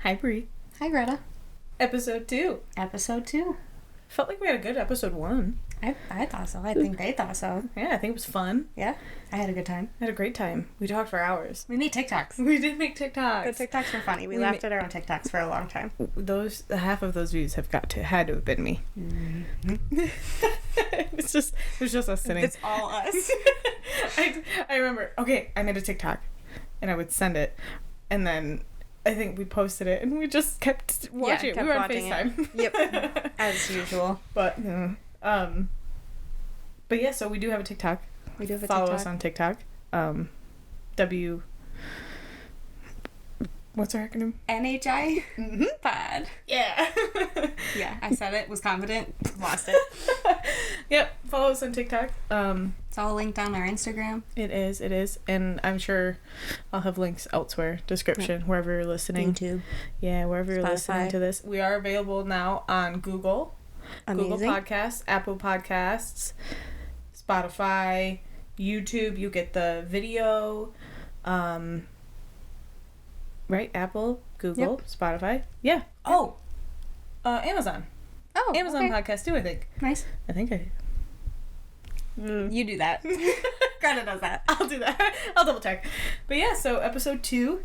Hi, Bri. Hi, Greta. Episode 2. Episode 2. Felt like we had a good episode 1. I thought so. I think they thought so. Yeah, I think it was fun. Yeah. I had a good time. I had a great time. We talked for hours. We made TikToks. We did make TikToks. The TikToks were funny. We laughed at our own TikToks for a long time. Half of those views had to have been me. Mm-hmm. It was just us sitting. It's all us. I remember, okay, I made a TikTok and I would send it and then I think we posted it and we just kept watching it. We were on FaceTime. Yep. As usual. But yeah, so we do have a TikTok. We do have a Follow TikTok. us on TikTok. What's our acronym? NHI? Mm-hmm. Pod. Yeah. Yeah, I said it, was confident, lost it. Yep, follow us on TikTok. It's all linked on our Instagram. It is. And I'm sure I'll have links elsewhere, description, wherever you're listening. YouTube. Yeah, wherever you're Spotify. listening to this. We are available now on Google. Amazing. Google Podcasts, Apple Podcasts, Spotify, YouTube. You get the video. Right? Apple, Google, Spotify. Yeah. Oh. Amazon. Oh, Amazon okay. Podcast too, I think. Nice. I think I... You do that. Greta does that. I'll do that. I'll double check. But yeah, so episode 2.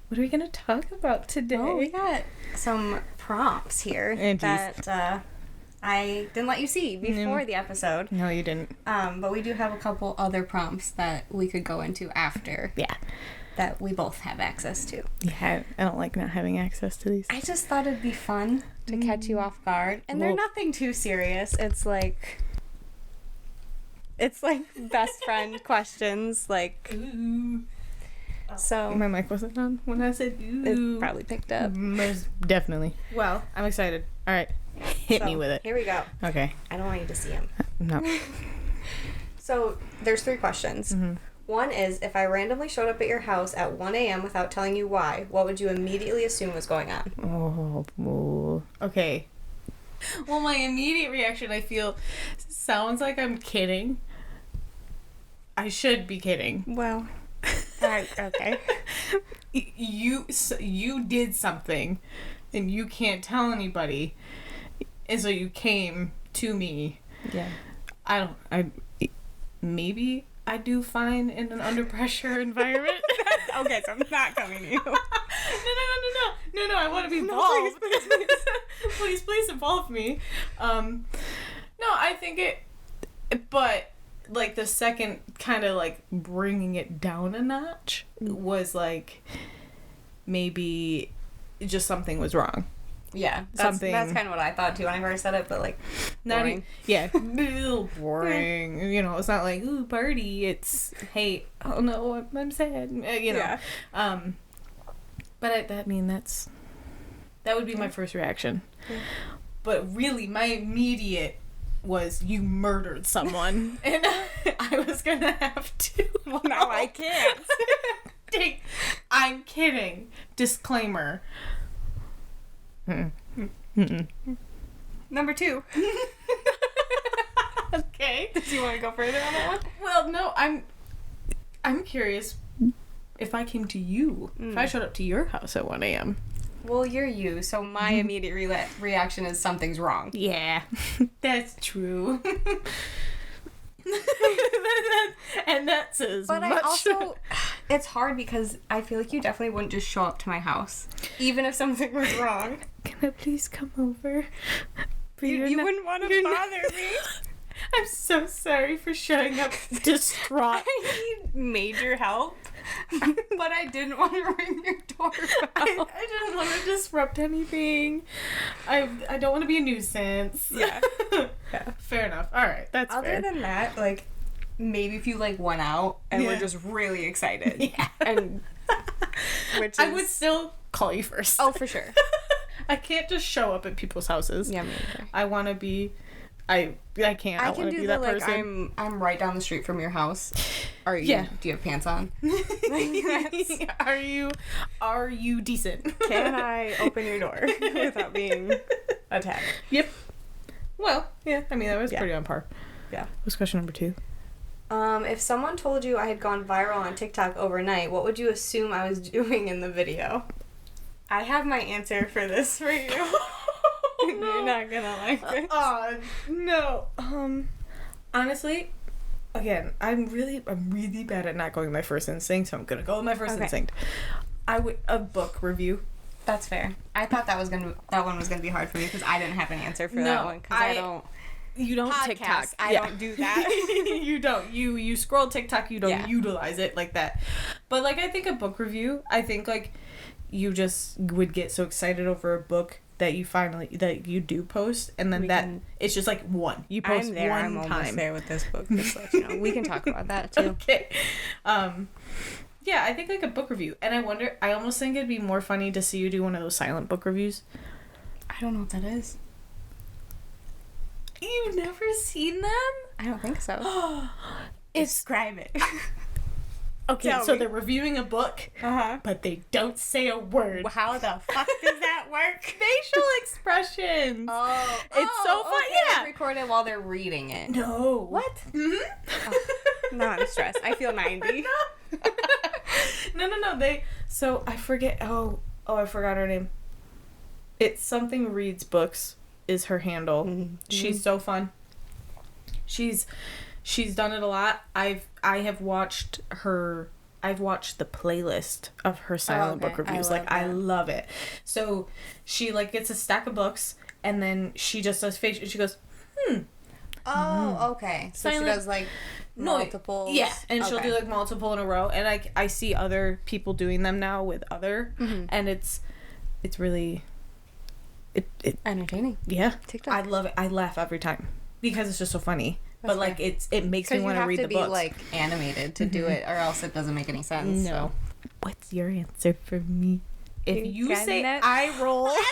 What are we going to talk about today? Oh, we got some prompts here that I didn't let you see before the episode. No, you didn't. But we do have a couple other prompts that we could go into after. Yeah. That we both have access to. Yeah, I don't like not having access to these. I just thought it'd be fun to catch you off guard. And they're nothing too serious. It's like best friend questions. Like, Ooh. so. My mic wasn't on when I said ooh. It probably picked up. Most definitely. Well, I'm excited. All right. Hit me with it. Here we go. Okay. I don't want you to see him. No. So, there's 3 questions. Mm-hmm. One is, if I randomly showed up at your house at 1 a.m. without telling you why, what would you immediately assume was going on? Oh. Okay. Well, my immediate reaction, I feel, sounds like I'm kidding. I should be kidding. Well, okay. You did something, and you can't tell anybody, and so you came to me. Yeah. Maybe I do fine in an under pressure environment. Okay, so I'm not coming to you. No, I want to be involved. Please involve me. No, I think but like the second kind of like bringing it down a notch was like maybe just something was wrong. Yeah, that's kind of what I thought too when I first said it, but like, boring. Yeah, a little boring. You know, it's not like, ooh, party. It's, hey, oh no, I'm sad. You know. Yeah. But that would be my first reaction. Yeah. But really, my immediate was, you murdered someone. And I was going to have to. Well, now I can't. I'm kidding. Disclaimer. Number 2. Okay. Do you want to go further on that one? Well, no, I'm curious if I came to you, if I showed up to your house at 1 a.m. Well, you're you, so my immediate reaction is something's wrong. Yeah, that's true. And that says But much. I also, it's hard because I feel like you definitely wouldn't just show up to my house, even if something was wrong. Can I please come over? You wouldn't want to bother me. I'm so sorry for showing up distraught. I need major help, but I didn't want to ring your doorbell. I didn't want to disrupt anything. I don't want to be a nuisance. Yeah. Fair enough. All right, that's Other fair. than that, like, maybe if you, like, went out and were just really excited. Yeah. And, which is... I would still call you first. Oh, for sure. I can't just show up at people's houses. Yeah, me either. I want to be... I can't. I can do be the, that like, person. I'm right down the street from your house. Are you? Yeah. Do you have pants on? Are you decent? Can I open your door without being attacked? Yep. Well, yeah. I mean, that was pretty on par. Yeah. What's question number 2? If someone told you I had gone viral on TikTok overnight, what would you assume I was doing in the video? I have my answer for this for you. You're not gonna like it. No. Honestly, again, I'm really bad at not going with my first instinct, so I'm gonna go with my first instinct. A book review. That's fair. I thought that one was gonna be hard for me because I didn't have an answer for that one because I don't. You don't TikTok. I don't do that. You don't. You scroll TikTok. You don't utilize it like that. But like, I think a book review. I think like, you just would get so excited over a book that you do post, and then it's just like one. You post one time. I'm almost there with this book. Just let you know. We can talk about that too. Okay. Yeah, I think like a book review, and I almost think it'd be more funny to see you do one of those silent book reviews. I don't know what that is. You've never seen them? I don't think so. Describe it. Okay, Tell so me. they're reviewing a book, but they don't say a word. How the fuck does that work? Facial expressions. Oh, it's so fun. Okay. Yeah, Like record it while they're reading it. No. What? Mm-hmm. No, I'm stressed. I feel 90. No. So I forget. Oh, I forgot her name. It's something Reads Books is her handle. Mm-hmm. She's so fun. She's done it a lot. I've watched the playlist of her silent book reviews. I love it. So she like gets a stack of books, and then she just does facial. She goes, Oh, okay. So silent, she does like multiple. Yeah, and she'll do like multiple in a row. And I see other people doing them now with other, and it's really it entertaining. Yeah, TikTok. I love it. I laugh every time because it's just so funny. But like it makes me want to read the books. You have to be like animated to do it, or else it doesn't make any sense. No. So. What's your answer for me? If you say it? I roll, I was gonna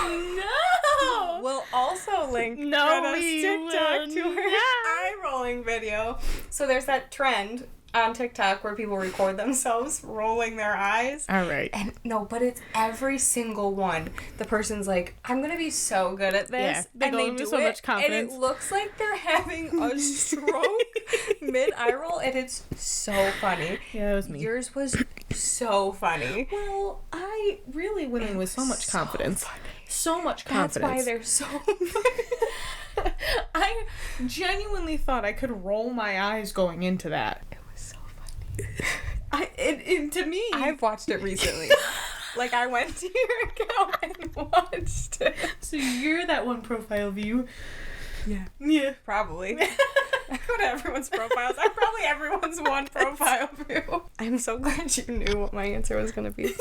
say no. We'll also link Greta's TikTok to her eye rolling video. So there's that trend on TikTok where people record themselves rolling their eyes. All right. And but it's every single one. The person's like, I'm gonna be so good at this. Yeah, they do so much confidence. And it looks like they're having a stroke mid eye roll, and it's so funny. Yeah, that was me. Yours was so funny. Well, I really went in with so much confidence. So much confidence. That's why they're so funny. I genuinely thought I could roll my eyes going into that. To me, I've watched it recently. Like, I went to your account and watched it. So you're that one profile view. Yeah. Probably. I go to everyone's profiles. I'm probably everyone's one profile view. I'm so glad you knew what my answer was going to be.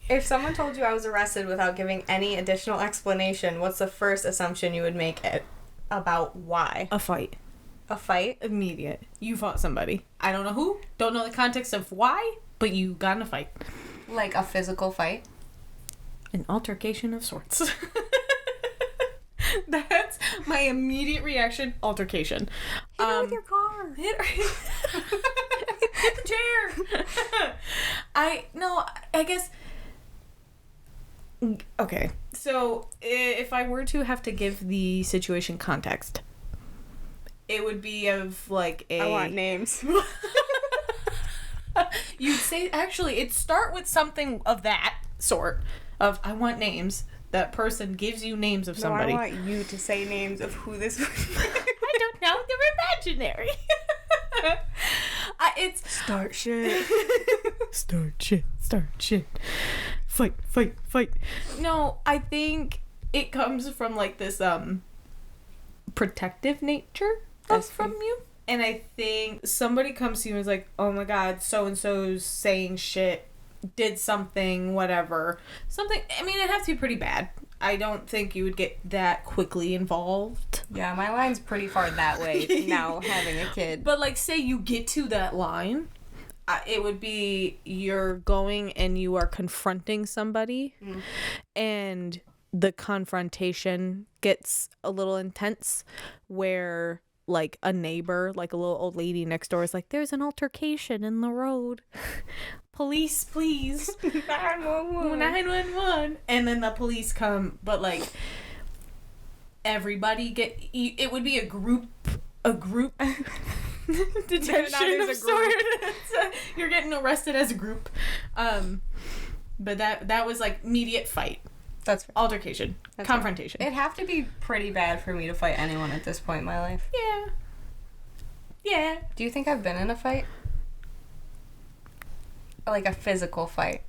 If someone told you I was arrested without giving any additional explanation, what's the first assumption you would make about why? A fight. A fight? Immediate. You fought somebody. I don't know who. Don't know the context of why, but you got in a fight. Like a physical fight? An altercation of sorts. That's my immediate reaction. Altercation. Hit her with your car. Hit the chair. I guess... Okay. So, if I were to have to give the situation context... It would be of like a... I want names. You'd say... Actually, it'd start with something of that sort. Of, I want names. That person gives you names of somebody. No, I want you to say names of who this would be. I don't know. They're imaginary. It's... Start shit. Start shit. Fight. No, I think it comes from like this protective nature from you. And I think somebody comes to you and is like, oh my god, so-and-so's saying shit, did something, whatever. Something, I mean, it'd have to be pretty bad. I don't think you would get that quickly involved. Yeah, my line's pretty far that way now, having a kid. But, like, say you get to that line, it would be you're going and you are confronting somebody, and the confrontation gets a little intense, where, like, a neighbor, like a little old lady next door is like, there's an altercation in the road. Police, please. 911. And then the police come, but, like, everybody it would be a group detention of sorts. You're getting arrested as a group. But that was like immediate fight. That's right. Altercation. That's confrontation. Right. It'd have to be pretty bad for me to fight anyone at this point in my life. Yeah. Yeah. Do you think I've been in a fight? Like a physical fight?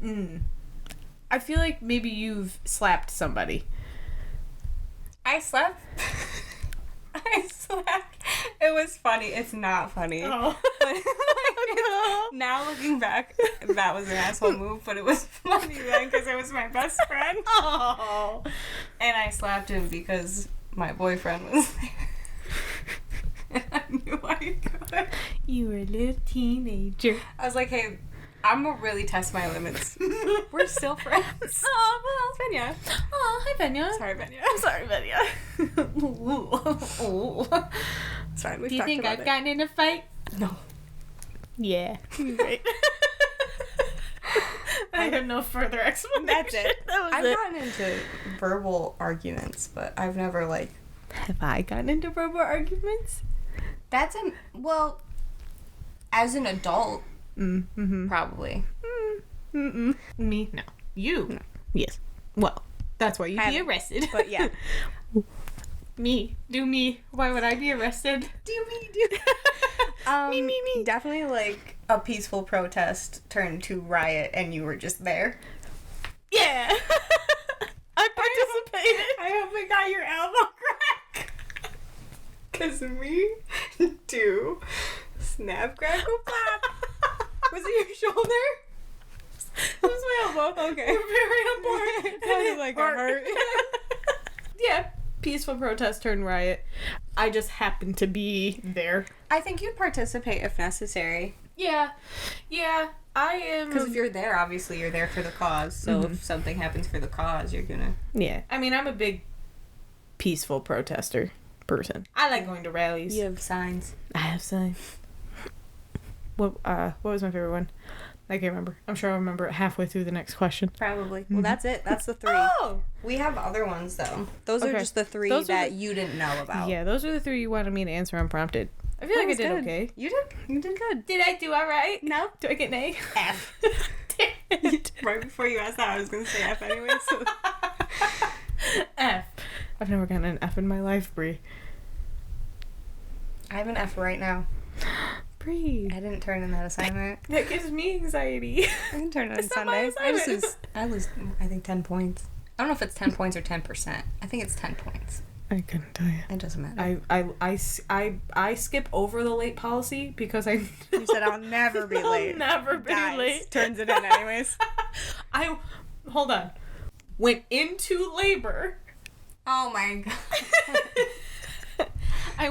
I feel like maybe you've slapped somebody. I slapped. It was funny. It's not funny. Oh. But now looking back, that was an asshole move, but it was funny then because it was my best friend. Oh. And I slapped him because my boyfriend was there. And I knew I could. You were a little teenager. I was like, hey, I'm gonna really test my limits. We're still friends. Oh, well. Benya. Oh, hi, Benya. Sorry, Benya. I'm sorry, Benya. Ooh. Sorry, we've Do you talked think about I've it. gotten in a fight? No. Yeah. Right. I have no further explanation. That's it. That was I've it. gotten into verbal arguments, but I've never, like... Have I gotten into verbal arguments? That's well, as an adult, probably. Me? No. You? No. Yes. Well, that's why you'd be Haven't. arrested. But yeah. Me. Do me. Why would I be arrested? Do me. Me. Definitely like a peaceful protest turned to riot and you were just there. Yeah. I participated. I hope we got your elbow crack. Cause me, too. Snap, crackle, pop. Was it your shoulder? It was my elbow. Okay. You're very on board. Sounded like it hurt. Yeah. Peaceful protest turned riot. I just happened to be there. I think you'd participate if necessary. Yeah. I am. Because if you're there, obviously you're there for the cause. So if something happens for the cause, you're gonna... Yeah. I mean, I'm a big peaceful protester person. I like going to rallies. You have signs. I have signs. What was my favorite one? I can't remember. I'm sure I'll remember it halfway through the next question. Probably. Well, that's it. That's the 3. Oh! We have other ones, though. Those are Okay. just the 3 Those are that the- you didn't know about. Yeah, those are the 3 you wanted me to answer unprompted. I feel like I did good. okay. You did good. Did I do alright? No. Do I get an A? F. Damn it. Right before you asked that, I was going to say F anyway, so... F. I've never gotten an F in my life, Bri. I have an F right now. Bri. I didn't turn in that assignment. That gives me anxiety. I can turn it on It's not my Sunday. assignment. I lose, I think, 10 points. I don't know if it's 10 points or 10%. I think it's 10 points. I couldn't tell you. It doesn't matter. I skip over the late policy because I You said I'll never be late. I'll never be Dies. late. Turns it in anyways. Hold on. Went into labor. Oh my god. I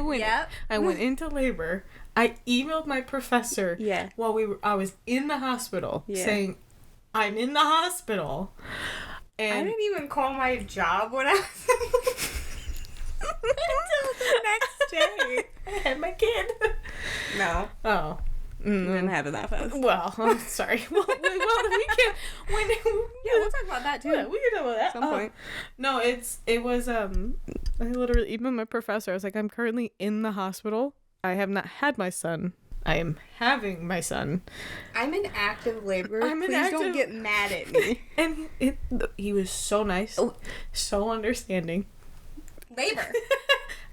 went into labor. I emailed my professor Yeah. while I was in the hospital saying I'm in the hospital. And I didn't even call my job when I was until the next day. I had my kid. No. Oh. Didn't have it that fast. Well, I'm sorry. Well, we can. Yeah, we'll talk about that too. Yeah, we can talk about that At some point. No, it was I literally, even my professor, I was like, I'm currently in the hospital. I have not had my son. I am having my son. I'm in active labor. I'm in Please don't active- get mad at me. And he was so nice, so understanding. Labor.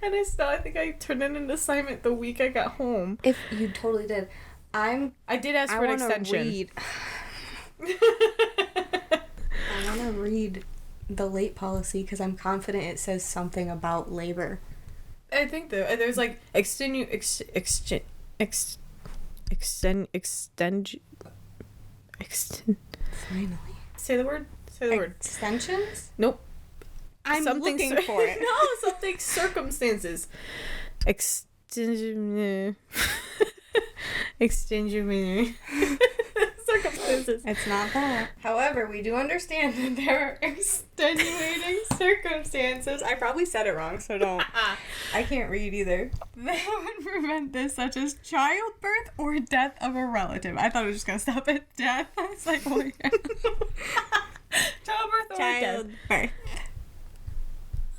And I think I turned in an assignment the week I got home. If you totally did. I did ask for an extension. Read. I want to read the late policy because I'm confident it says something about labor. I think there's like extend. Finally. Say the word. Say the word. Extensions? Nope. I'm looking for it. No, something circumstances. Extension. Circumstances. It's not that. However, we do understand that there are extenuating circumstances. I probably said it wrong, so don't. I can't read either. That would prevent this, such as childbirth or death of a relative. I thought it was just gonna stop at death. I was like, oh yeah. Childbirth or death. Childbirth.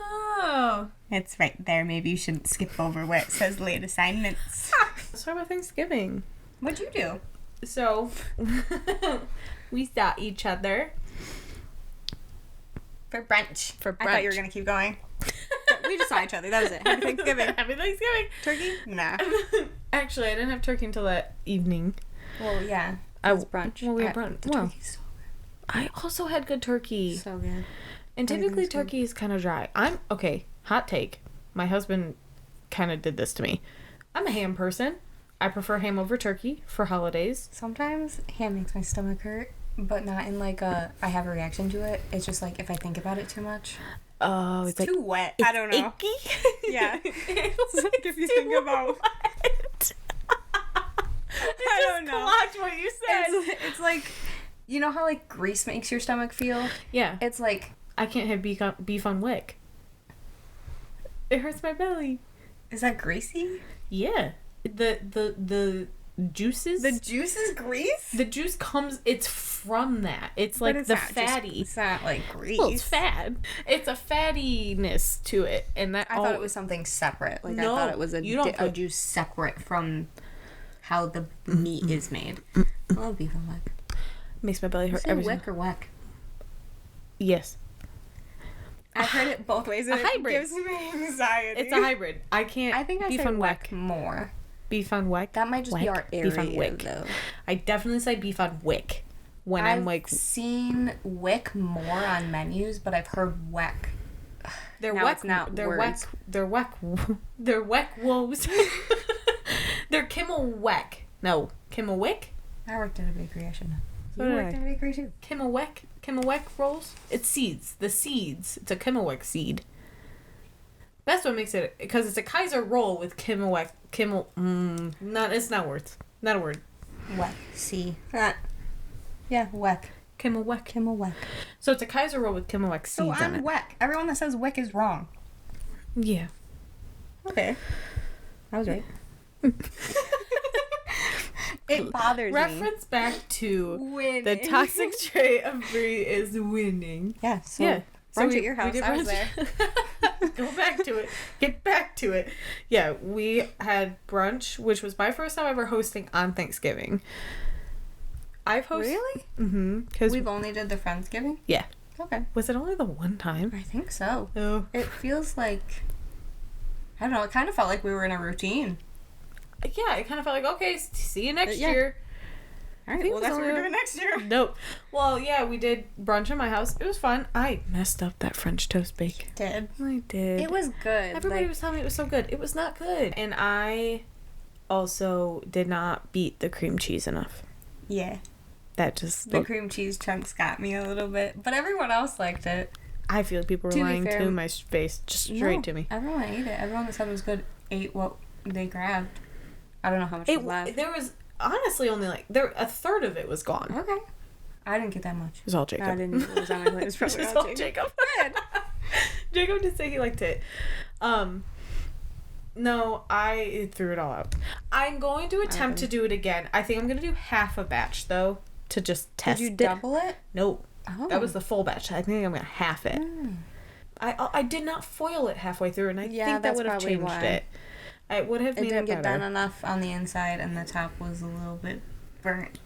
Oh. It's right there. Maybe you shouldn't skip over where it says late assignments. Let's talk about Thanksgiving. What'd you do? So, we saw each other. For brunch. For brunch. I thought you were going to keep going. We just saw each other. That was it. Happy Thanksgiving. Happy Thanksgiving. Turkey? Nah. Actually, I didn't have turkey until that evening. Well, yeah. I was brunch. Well, we had brunch. The turkey's so I also had good turkey. good. So good. And typically Everything's good. turkey is kind of dry. Okay, hot take. My husband kind of did this to me. I'm a ham person. I prefer ham over turkey for holidays. Sometimes ham makes my stomach hurt, but not in like a I have a reaction to it. It's just like if I think about it too much. Oh, It's like too wet. it's I don't know. icky. Yeah. It's like if you think about wet. I don't know. Watch what you said. It's like, you know how like grease makes your stomach feel? Yeah. It's like, I can't have beef on wick. It hurts my belly. is that greasy? Yeah. The juices. The juice is grease? The juice comes. It's from that. It's like the fatty. It's not like grease. Well, it's fat. It's a fattiness to it, and that I thought it was something separate. Like No, I thought it was a juice separate from how the meat is made. I love beef and wick. Makes my belly hurt. Is it wick or weck? Yes. I've heard it both ways. And A hybrid. It gives me anxiety. It's a hybrid. I can't. I think I beef say on weck wick. more. Beef on wick. That might just be Weck. our area, Beef on wick. though. I definitely say beef on wick when I'm like. I've seen wick more on menus, but I've heard weck. They're Now weck. it's not They're words. weck. They're weck. They're weck woes. They're Kimmel weck. No, Kimmel wick. I worked at a bakery. I should know. So You did worked I. at a bakery too. Kimmel weck rolls. It's seeds. The seeds. It's a Kimmelweck seed. That's what makes it, because it's a Kaiser roll with Kimmelweck. It's not words. Not a word. Weck. C. Yeah, weck. Kimmelweck. Kimmel weck. So it's a Kaiser roll with Kimmelweck seeds So on I'm it. weck. Everyone that says wick is wrong. Yeah. Okay. I was right. It bothers me. Reference back to Winning. the toxic trait of Bri is winning. Yeah. So Yeah. brunch we- at your we house. did I was brunch. there. Go back to it. Get back to it. Yeah, we had brunch, which was my first time ever hosting on Thanksgiving. I've hosted. Really? Mm-hmm. Because We've only did the Friendsgiving? yeah. Okay. Was it only the one time? I think so. Oh. It feels like, I don't know, it kind of felt like we were in a routine. Yeah, it kind of felt like, okay, see you next Yeah. year. All right, think well, it was that's what we're only- doing next year. Nope. Well, yeah, we did brunch at my house. It was fun. I messed up that French toast bake. Did. I did. It was good. Everybody was telling me it was so good. It was not good. And I also did not beat the cream cheese enough. Yeah. That just... The cream cheese chunks got me a little bit, but everyone else liked it. I feel like people were To be lying fair- to my face, just straight No, to me. Everyone ate it. Everyone that said it was good ate what they grabbed. I don't know how much was left. There was honestly only a third of it was gone. Okay. I didn't get that much. It was all Jacob. I didn't know it was on my plate. It was probably It was all all Jacob. Jacob. Jacob did say he liked it. No, I threw it all out. I'm going to attempt to do it again. I think I'm going to do half a batch though to just test Did you it. double it? No. Oh. That was the full batch. I think I'm going to half it. I did not foil it halfway through, and I Yeah, think that that's would have probably changed why. it. It would have It made didn't it get better. done enough on the inside, and the top was a little bit burnt.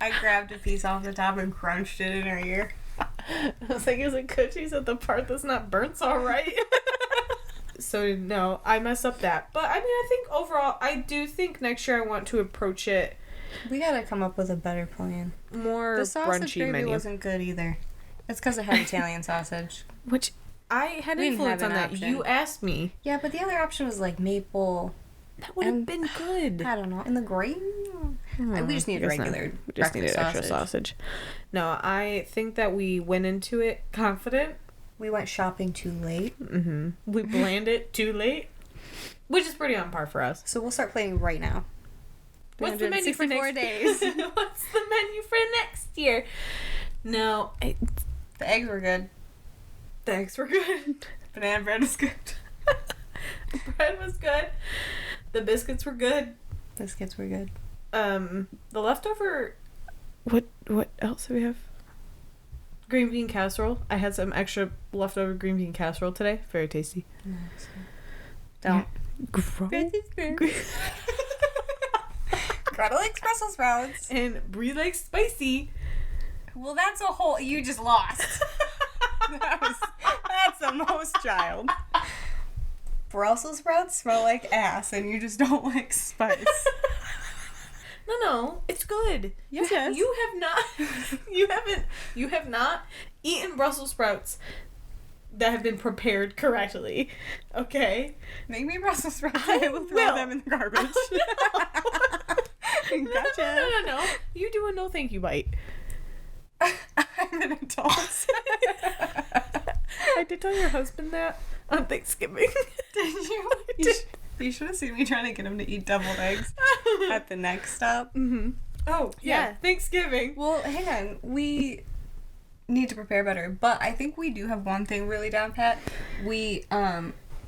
I grabbed a piece off the top and crunched it in her ear. I was like, is it good? She said the part that's not burnt's all right. So no, I messed up that. But I mean, I think overall, I do think next year I want to approach it We gotta come up with a better plan. more The sausage brunchy gravy menu. wasn't good either. It's because it had Italian sausage. Which I had We didn't influence have on an that. option. You asked me. Yeah, but the other option was like maple. That would have And- been good. I don't know. In the gravy? We just needed I guess not. regular We just needed breakfast extra sausage. No, I think that we went into it confident. We went shopping too late. Mm-hmm. We planned it too late, which is pretty on par for us. So we'll start planning right now. What's the menu for 364 next days. What's the menu for next year? No, The eggs were good. the eggs were good. Banana bread was good. The bread was good. The biscuits were good. Biscuits were good. The leftover. What else do we have? Green bean casserole. I had some extra leftover green bean casserole today. Very tasty. Don't. Greta likes Brussels sprouts. And Bri likes spicy. Well, that's a whole... You just lost. That's the most child. Brussels sprouts smell like ass, and you just don't like spice. No, it's good. Yes. You have not eaten Brussels sprouts that have been prepared correctly. Okay? Make me Brussels sprouts and I will throw them in the garbage. Gotcha. No. You do a no thank you bite. I'm an adult. I did tell your husband that on Thanksgiving. Did you? You should have seen me trying to get him to eat deviled eggs at the next stop. Mm-hmm. Oh, yeah. Thanksgiving. Well, hang on. We need to prepare better, but I think we do have one thing really down pat. We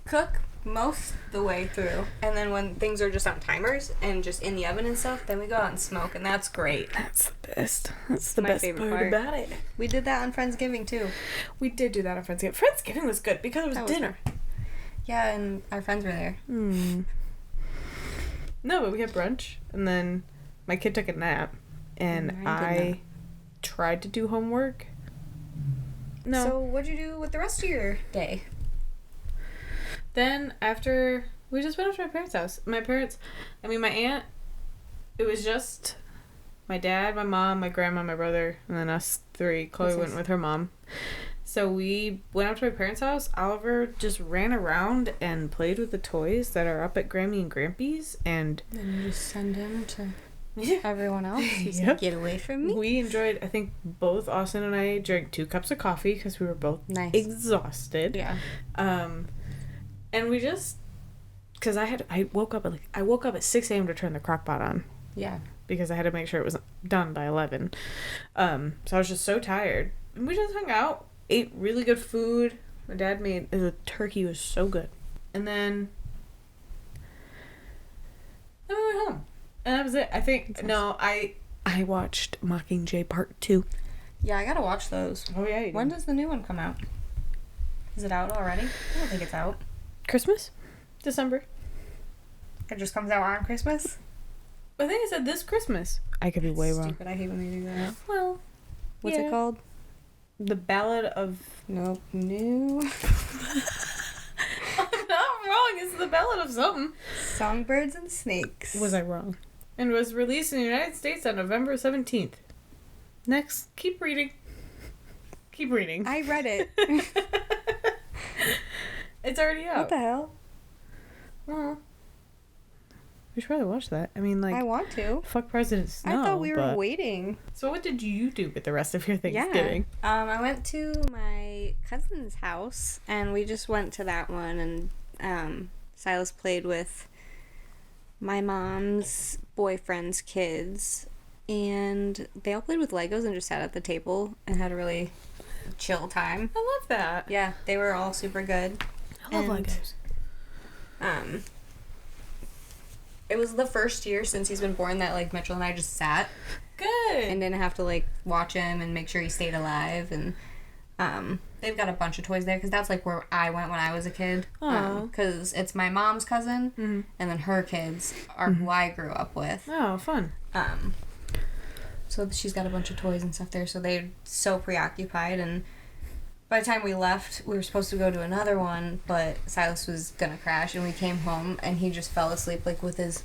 cook most the way through, and then when things are just on timers and just in the oven and stuff, then we go out and smoke, and that's great. That's the best. That's the my best favorite part part about it. We did that on Friendsgiving too. We did do that on Friendsgiving. Friendsgiving was good because it was dinner. Yeah, and our friends were there. No, but we had brunch, and then my kid took a nap, and I tried to do homework. No. So what'd you do with the rest of your day? Then after, we just went up to my parents' house. My aunt, it was just my dad, my mom, my grandma, my brother, and then us three. Chloe went with her mom. So we went up to my parents' house. Oliver just ran around and played with the toys that are up at Grammy and Grampy's, and then you just send him to everyone else. He's Yep. like, get away from me. We enjoyed, I think both Austin and I drank 2 cups of coffee because we were both exhausted. Yeah. And we just, because I woke up at 6 a.m. to turn the crock pot on. Yeah. Because I had to make sure it was done by 11. So I was just so tired. And we just hung out, ate really good food. My dad made, the turkey was so good. And then we went home. And that was it. I think, I watched Mockingjay Part 2. Yeah, I gotta watch those. Oh, yeah, When does the new one come out? Is it out already? I don't think it's out. Christmas? December. It just comes out on Christmas? I think it said this Christmas. I could be way wrong. Stupid, I hate when they do that. Well, What's it called? The Ballad of... Nope. New. I'm not wrong. It's the Ballad of something. Songbirds and Snakes. Was I wrong? And was released in the United States on November 17th. Next. Keep reading. Keep reading. I read it. It's already out. What the hell? Well, we should probably watch that. I mean, like... I want to. Fuck President Snow, I thought we were waiting. So what did you do with the rest of your Thanksgiving? Yeah. I went to my cousin's house, and we just went to that one, and Silas played with my mom's boyfriend's kids, and they all played with Legos and just sat at the table and had a really chill time. I love that. Yeah, they were all super good. I love Legos. It was the first year since he's been born that, like, Mitchell and I just sat. Good. And didn't have to, like, watch him and make sure he stayed alive. And they've got a bunch of toys there because that's, like, where I went when I was a kid. Because it's my mom's cousin, and then her kids are who I grew up with. Oh, fun. So she's got a bunch of toys and stuff there, so they're so preoccupied. And by the time we left, we were supposed to go to another one, but Silas was gonna crash, and we came home, and he just fell asleep, like, with his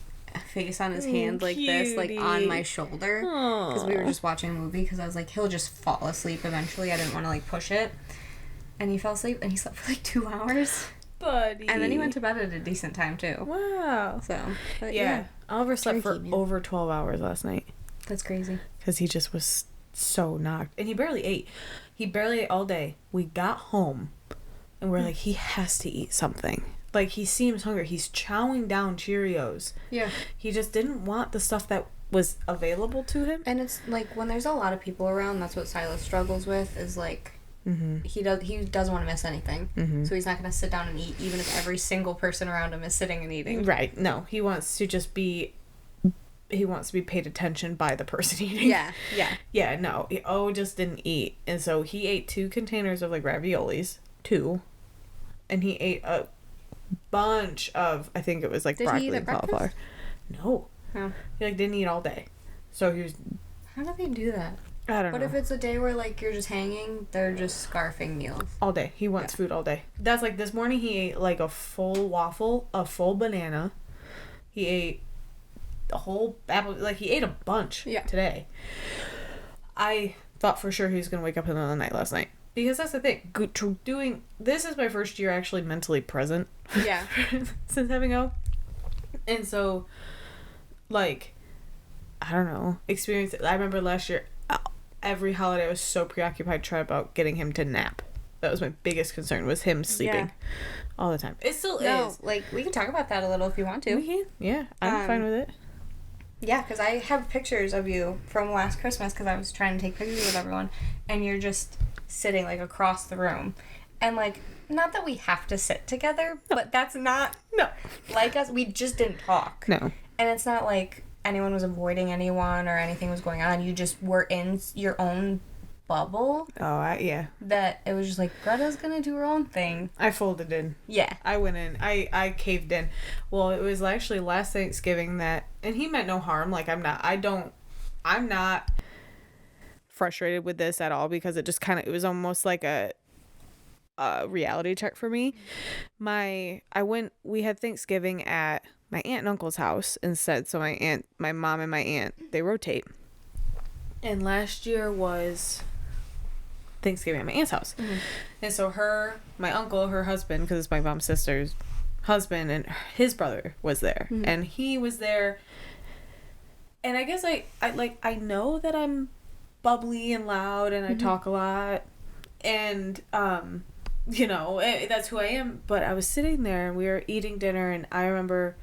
face on his hand like this, like, on my shoulder, because we were just watching a movie, because I was like, he'll just fall asleep eventually. I didn't want to, like, push it. And he fell asleep, and he slept for, like, 2 hours. Buddy. And then he went to bed at a decent time, too. Wow. So, but yeah. Oliver slept for man. over 12 hours last night. That's crazy. Because he just was so knocked. And he barely ate. He barely ate all day. We got home, and we're like, he has to eat something. Like, he seems hungry. He's chowing down Cheerios. Yeah. He just didn't want the stuff that was available to him. And it's, like, when there's a lot of people around, that's what Silas struggles with, is, like, he doesn't want to miss anything. So he's not going to sit down and eat, even if every single person around him is sitting and eating. Right. No. He wants to just be... He wants to be paid attention by the person eating. Yeah. Yeah, no. He just didn't eat. And so he ate 2 containers of, like, raviolis. 2. And he ate a bunch of, I think it was like Did broccoli he eat at and cauliflower. No. Oh. He like didn't eat all day. So he was, How do they do that? I don't What know. if it's a day where, like, you're just hanging, they're just scarfing meals? All day. He wants food all day. That's like this morning he ate like a full waffle, a full banana. He ate a whole apple. Like he ate a bunch today. I thought for sure he was going to wake up in the middle of the night last night. Because that's the thing. This is my first year actually mentally present. Yeah. Since having O. And so, like, I don't know. I remember last year, every holiday I was so preoccupied trying about getting him to nap. That was my biggest concern, was him sleeping all the time. It still is. Like, we can talk about that a little if you want to. We can. Yeah, I'm fine with it. Yeah, because I have pictures of you from last Christmas because I was trying to take pictures with everyone, and you're just sitting, like, across the room. And, like, not that we have to sit together, but that's not like us. We just didn't talk. No. And it's not like anyone was avoiding anyone or anything was going on. You just were in your own bubble. Oh, yeah. That it was just like, Greta's gonna do her own thing. I folded in. Yeah. I went in. I caved in. Well, it was actually last Thanksgiving that, and he meant no harm. Like, I'm not frustrated with this at all because it just it was almost like a reality check for me. We had Thanksgiving at my aunt and uncle's house instead. So my mom and my aunt, they rotate. And last year was Thanksgiving at my aunt's house. Mm-hmm. And so my uncle, her husband, because it's my mom's sister's husband, and his brother was there. Mm-hmm. And he was there. And I guess I know that I'm bubbly and loud and I talk a lot. And, you know, that's who I am. But I was sitting there and we were eating dinner, and I remember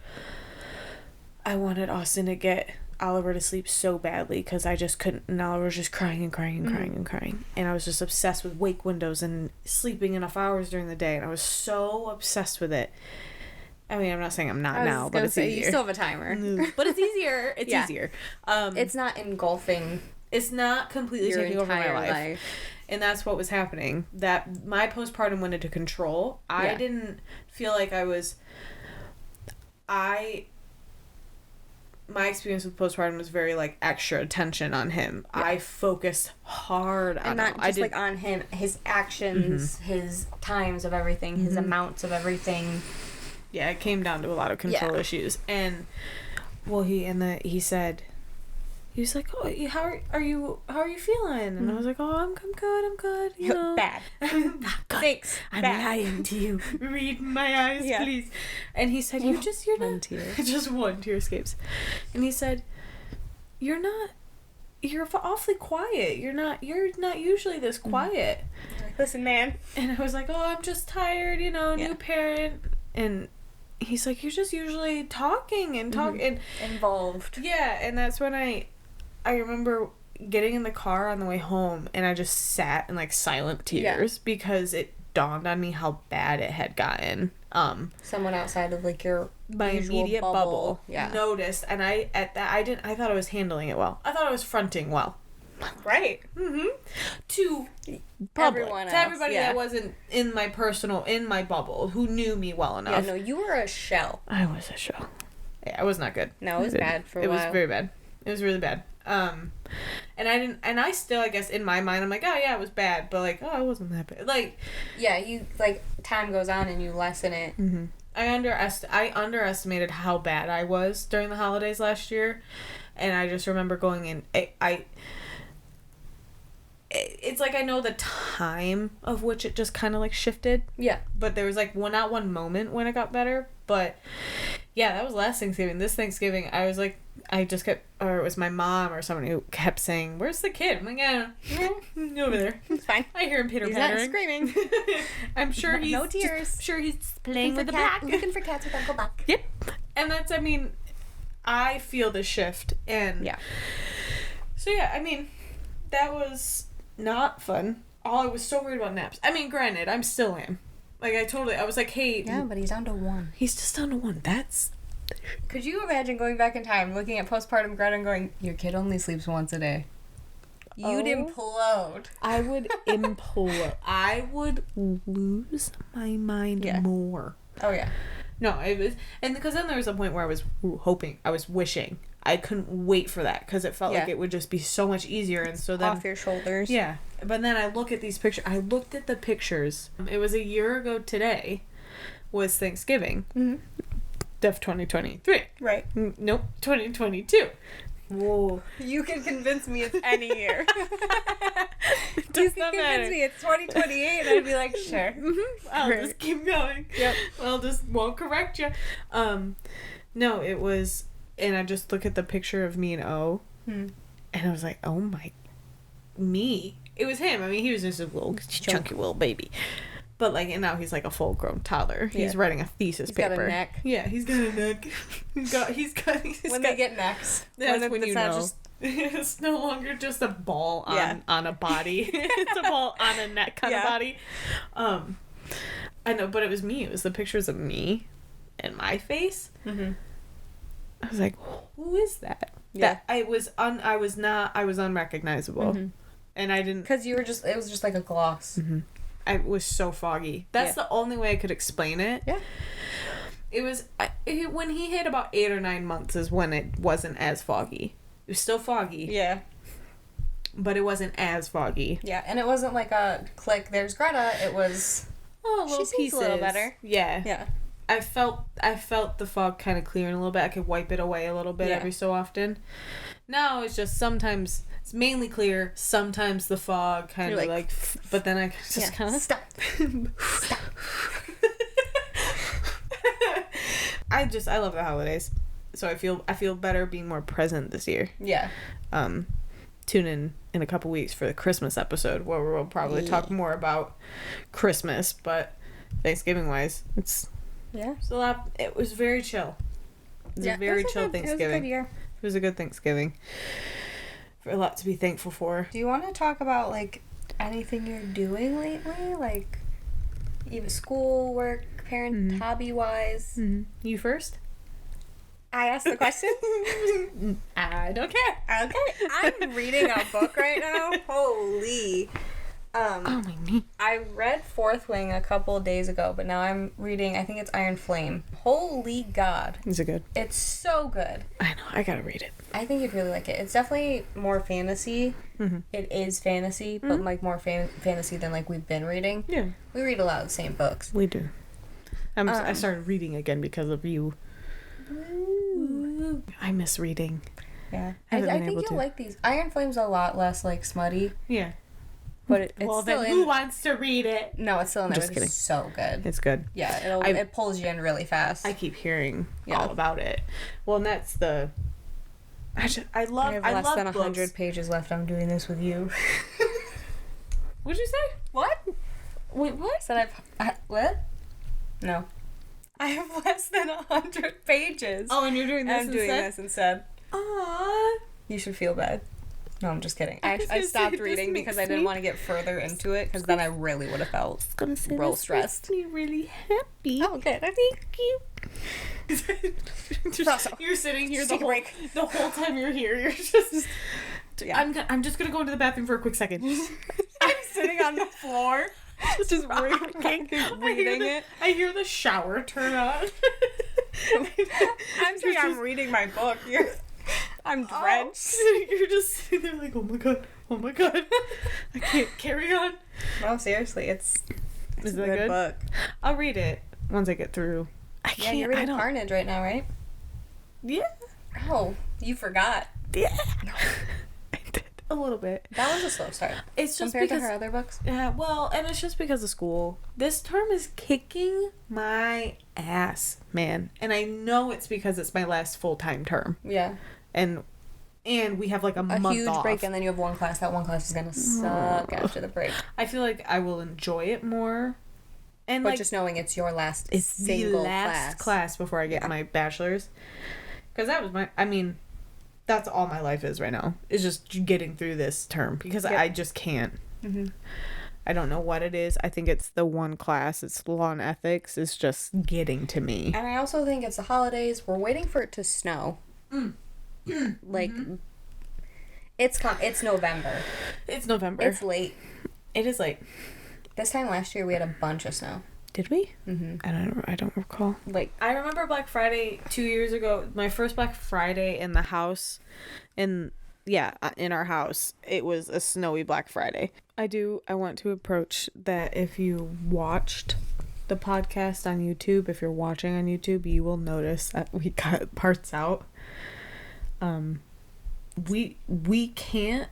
I wanted Austin to get Oliver to sleep so badly because I just couldn't, and Oliver was just crying and crying and crying and crying. And I was just obsessed with wake windows and sleeping enough hours during the day, and I was so obsessed with it. I mean, I'm not saying I'm not now, but it's easier. You still have a timer. But it's easier. It's easier. It's not engulfing. It's not completely taking over my life. And that's what was happening. That my postpartum went into control. I didn't feel like my experience with postpartum was very, like, extra attention on him. Yeah. I focused hard on him. And not just, like, on him. His actions, his times of everything, his amounts of everything. Yeah, it came down to a lot of control issues. And, well, he said, he was like, oh, how are you feeling? And I was like, oh, I'm good, you know. Bad. Thanks. I'm lying to you. Read my eyes, please. And he said, you're not. One tear. Just one tear escapes. And he said, you're awfully quiet. You're not usually this quiet. Like, listen, man. And I was like, oh, I'm just tired, you know, new parent. And he's like, you're just usually talking and involved. Yeah, and that's when I remember getting in the car on the way home, and I just sat in, like, silent tears because it dawned on me how bad it had gotten. Someone outside of, like, my immediate bubble yeah. noticed, and I thought I was handling it well. I thought I was fronting well. Right. Mm-hmm. To everyone else, to everybody that wasn't in my bubble, who knew me well enough. Yeah, no, you were a shell. I was a shell. Yeah, I was not good. No, it was bad for a while. It was very bad. It was really bad. And I still, I guess, in my mind, I'm like, oh yeah, it was bad, but, like, oh, it wasn't that bad. Like, yeah, you, like, time goes on and you lessen it. Mm-hmm. I underestimated how bad I was during the holidays last year, and I just remember going in. It's like I know the time of which it just kind of, like, shifted. Yeah. But there was, like, not one moment when it got better. But yeah, that was last Thanksgiving. This Thanksgiving, I was like, or it was my mom or someone who kept saying, "Where's the kid?" I'm like, yeah, over there. It's fine. I hear him pitter-pattering. He's not screaming. I'm sure he's no tears. Sure he's playing with the black. Looking for cats with Uncle Buck. Yep. And that's, I mean, I feel the shift. And yeah. So yeah, I mean, that was not fun. I was so worried about naps. I mean, granted, I still am. Like, I was like, hey. Yeah, but he's down to 1. He's just down to 1. That's... Could you imagine going back in time, looking at postpartum Greta and going, your kid only sleeps once a day? You'd implode. I would implode. I would lose my mind more. Oh, yeah. No, it was, and because then there was a point where I was wishing. I couldn't wait for that because it felt like it would just be so much easier, and so then off your shoulders. Yeah, but then I look at these pictures. I looked at the pictures. It was a year ago today. Was Thanksgiving. Of 2023. Right. Nope, 2022. Whoa. You can convince me it's any year. You Does can not convince matter. me it's 2028 and I'd be like, sure. I'll just keep going. Yep. I'll just won't correct you. No, it was, and I just look at the picture of me and O, and I was like, oh my, me. It was him. I mean, he was just a little chunky little baby. But, like, and now he's, like, a full-grown toddler. He's writing a thesis paper. He's got a neck. Yeah, he's got a neck. They get necks. That's when you know. Just... It's no longer just a ball on a body. It's a ball on a neck kind of body. I know, but it was me. It was the pictures of me and my face. I was like, who is that? Yeah. That I was unrecognizable. And I didn't... Because it was just like a gloss. I was so foggy. That's the only way I could explain it. Yeah. It was... when he hit about 8 or 9 months is when it wasn't as foggy. It was still foggy. Yeah. But it wasn't as foggy. Yeah, and it wasn't like a click, there's Greta. It was... Oh, little she pieces. seems a little better. Yeah. Yeah. I felt the fog kind of clearing a little bit. I could wipe it away a little bit every so often. Now it's just sometimes it's mainly clear. Sometimes the fog kind of like, but then I just kind of stop. I love the holidays, so I feel better being more present this year. Yeah. Tune in a couple weeks for the Christmas episode where we'll probably talk more about Christmas, but Thanksgiving wise, it's a lot. It was very chill. It was a very chill Thanksgiving. It was a good year. It was a good Thanksgiving. For a lot to be thankful for. Do you want to talk about like anything you're doing lately, like even school, work, parent, hobby wise? You first. I asked the question. I don't care. Okay, I'm reading a book right now. Holy. Oh my knee. I read Fourth Wing a couple of days ago, but now I'm reading, I think it's Iron Flame. Holy God. Is it good? It's so good. I know, I gotta read it. I think you'd really like it. It's definitely more fantasy. It is fantasy, but like more fantasy than like we've been reading. Yeah. We read a lot of the same books. We do. I started reading again because of you. Woo. I miss reading. Yeah. I think you'll like these. Iron Flame's a lot less like smutty. Yeah. But it's well, still then who wants to read it? No, it's still in there. Just kidding. It's so good. It's good. Yeah, it pulls you in really fast. I keep hearing all about it. Well, and that's the... I love less than 100 100 pages left. I'm doing this with you. What'd you say? What? Wait, what? Said what? No. I have less than 100 pages. Oh, and you're doing this I'm doing this instead. Aww. You should feel bad. No, I'm just kidding. I stopped reading because I didn't want to get further into it because then I really would have felt real stressed. Makes me really happy. Oh, good. Thank you. You're sitting here the whole time you're here. You're just... Yeah. I'm just going to go into the bathroom for a quick second. I'm sitting on the floor. Just reading it. I hear the shower turn on. I'm saying I'm reading my book. I'm drenched. You're just sitting there like, oh my god, I can't carry on. No, seriously, it's a good good book. I'll read it once I get through. Yeah, you're reading Carnage right now, right? Yeah. Oh, you forgot. Yeah. I did a little bit. That was a slow start. It's just compared because to her other books. Yeah, well, and it's just because of school. This term is kicking my ass, man, and I know it's because it's my last full-time term. Yeah. And we have like a month huge off. break, and then you have one class. That one class is gonna suck after the break. I feel like I will enjoy it more, and but like just knowing it's your last it's single the last class before I get my bachelor's, because that was that's all my life is right now. Is just getting through this term because I just can't. I don't know what it is. I think it's the one class. It's law and ethics. It's just getting to me. And I also think it's the holidays. We're waiting for it to snow. Like, it's November. It's November. It's late. It is late. This time last year we had a bunch of snow. Did we? Mm-hmm. I don't recall. Like, I remember Black Friday 2 years ago. My first Black Friday in the house, in our house, it was a snowy Black Friday. I want to approach that if you watched the podcast on YouTube, if you're watching on YouTube, you will notice that we cut parts out. We can't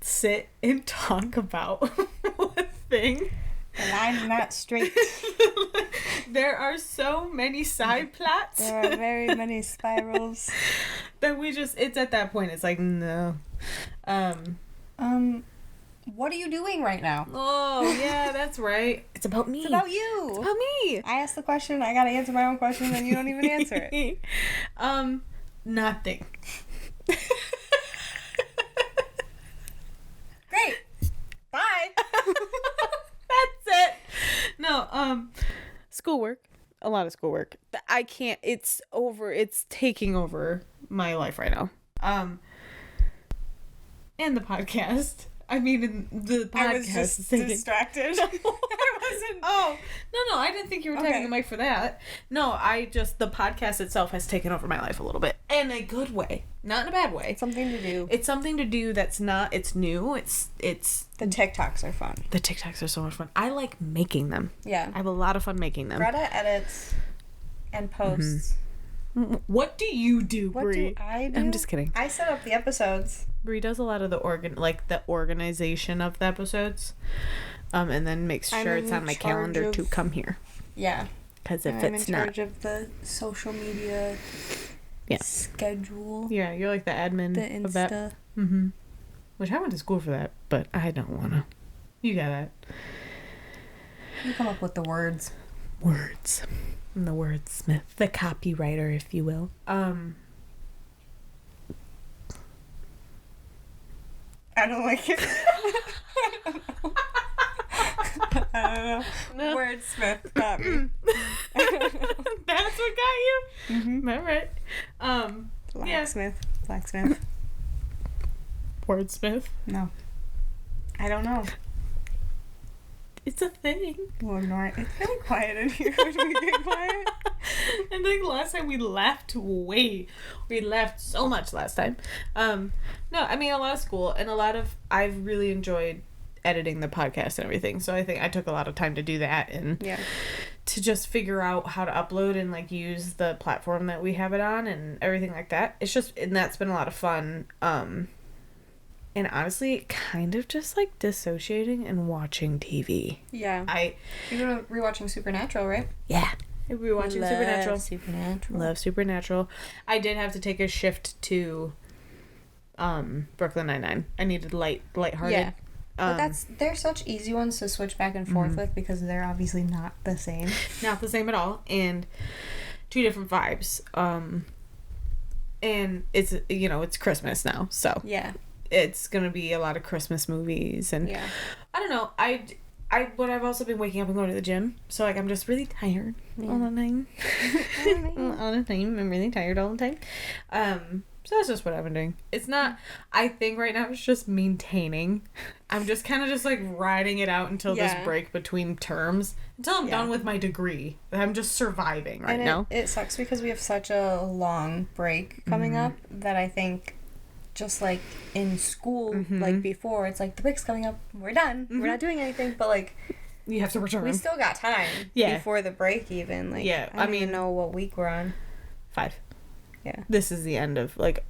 sit and talk about one thing. The line's not straight. There are so many side plots. There are very many spirals. That it's at that point, it's like, no. What are you doing right now? Oh, yeah, that's right. It's about me. It's about you. It's about me. I asked the question, I gotta answer my own question, and you don't even answer it. Nothing. Great. Bye. That's it. No, schoolwork. A lot of schoolwork. I can't, it's taking over my life right now. And the podcast. I mean, the podcast. I was just distracted. I wasn't. Oh, no, I didn't think you were taking the mic for that. No, the podcast itself has taken over my life a little bit. In a good way. Not in a bad way. Something to do. It's something to do it's new. It's. The TikToks are fun. The TikToks are so much fun. I like making them. Yeah. I have a lot of fun making them. Greta edits and posts. Mm-hmm. What do you do, Bri? What do I do? I'm just kidding. I set up the episodes. Bri does a lot of the organization of the episodes, and then makes sure it's on my calendar to come here. Yeah. Because if I'm it's in not, charge of the social media schedule. Yeah, you're like the admin the Insta. of that. Mm-hmm. Which I went to school for that, but I don't wanna. You got that. You come up with the words. Words. I'm the wordsmith, the copywriter, if you will. I don't like it. I don't know. No. Wordsmith got me. That's what got you? Mm-hmm. All right. Blacksmith. Yeah. Blacksmith. Wordsmith? No. I don't know. It's a thing. We'll ignore it. It's really quiet in here when we get quiet. I think last time we laughed so much last time. No, I mean, a lot of school and I've really enjoyed editing the podcast and everything. So I think I took a lot of time to do that and to just figure out how to upload and like use the platform that we have it on and everything like that. And that's been a lot of fun. And honestly, kind of just like dissociating and watching TV. Yeah. You're rewatching Supernatural, right? Yeah. Rewatching Supernatural. Love Supernatural. I did have to take a shift to Brooklyn Nine-Nine. I needed lighthearted. Yeah. But they're such easy ones to switch back and forth with because they're obviously not the same. Not the same at all. And two different vibes. And it's, it's Christmas now, so. Yeah. It's gonna be a lot of Christmas movies and I don't know. But I've also been waking up and going to the gym, so like I'm just really tired all the time. All the time, I'm really tired all the time. So that's just what I've been doing. It's not. I think right now it's just maintaining. I'm just kind of just like riding it out until this break between terms until I'm done with my degree. I'm just surviving right now. It sucks because we have such a long break coming up that I think. Just like in school, like before, it's like the break's coming up, we're done, we're not doing anything, but like you have to return. We still got time before the break, even like I don't even know what week we're on. 5. Yeah, this is the end of like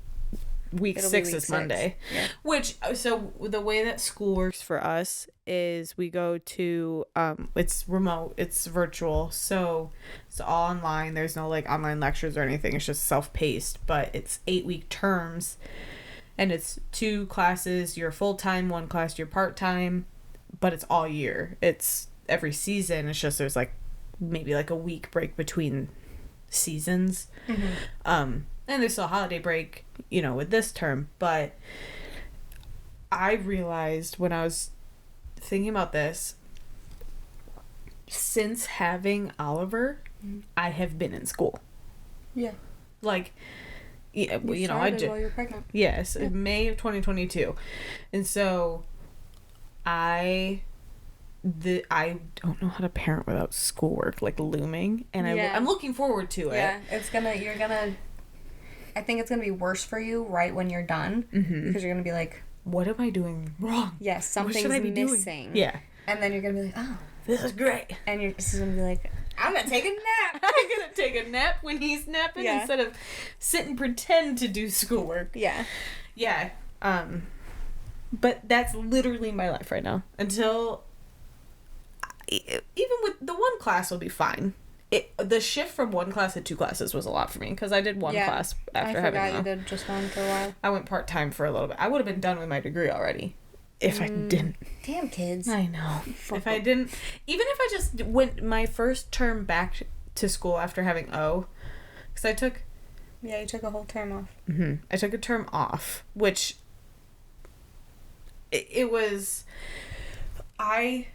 week 6 is 6. Monday. Yeah. Which so the way that school works for us is we go to it's remote, it's virtual, so it's all online. There's no like online lectures or anything. It's just self-paced, but it's 8-week terms. And it's 2 classes, you're full-time, 1 class, you're part-time, but it's all year. It's every season. It's just there's like maybe like a week break between seasons. And there's still a holiday break, with this term. But I realized when I was thinking about this, since having Oliver, I have been in school. Yeah. Like... Yeah, I did while you're pregnant. Yes, in May of 2022. And so I I don't know how to parent without schoolwork like looming, and I'm looking forward to it. Yeah, I think it's gonna be worse for you right when you're done, because you're gonna be like, what am I doing wrong? Yes, something's missing. Doing? Yeah. And then you're gonna be like, oh, this is great. And you're just gonna be like, I'm gonna take a nap. I'm gonna take a nap when he's napping instead of sit and pretend to do schoolwork. Yeah. Yeah. But that's literally my life right now. Until, even with the one class will be fine. The shift from one class to two classes was a lot for me, because I did one class after having I forgot you did just one for a while. I went part-time for a little bit. I would have been done with my degree already if I didn't. Damn kids. I know. If I didn't, even if I just went my first term back to school after having O, because I took... Yeah, you took a whole term off. I took a term off, which it was... I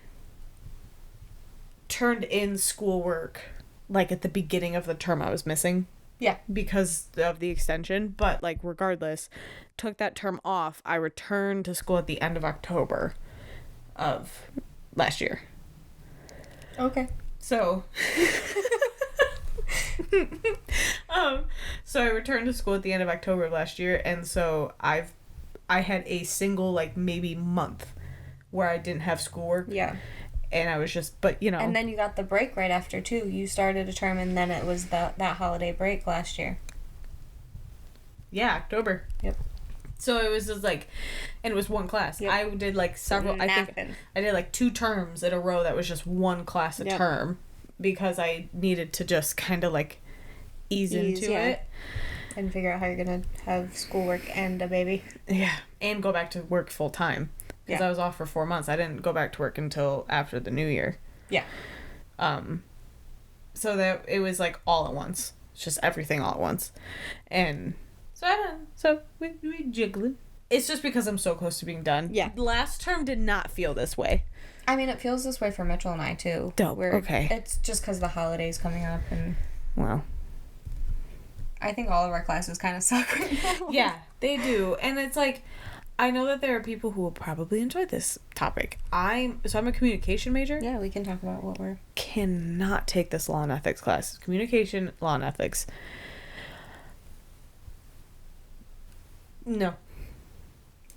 turned in schoolwork like at the beginning of the term I was missing. Yeah. Because of the extension. But like regardless, took that term off. I returned to school at the end of October of last year. Okay. So so I returned to school at the end of October of last year, and so I had a single like maybe month where I didn't have schoolwork. Yeah. And I was just, but you know. And then you got the break right after too. You started a term, and then it was that holiday break last year. Yeah, October. Yep. So it was just like, and it was one class. Yep. I did like several. I think I did like 2 terms in a row that was just one class a term, because I needed to just kind of like ease into it and figure out how you're gonna have schoolwork and a baby. Yeah, and go back to work full time. Because I was off for 4 months. I didn't go back to work until after the new year. Yeah. So that it was like all at once. It's just everything all at once. And so we jiggling. It's just because I'm so close to being done. Yeah. Last term did not feel this way. I mean, it feels this way for Mitchell and I too. Dope. Okay. It's just because the holidays coming up, and wow. I think all of our classes kind of suck right now. Yeah, they do. And it's like, I know that there are people who will probably enjoy this topic. I'm a communication major. Yeah, we can talk about what we're... Cannot take this law and ethics class. Communication, law and ethics. No.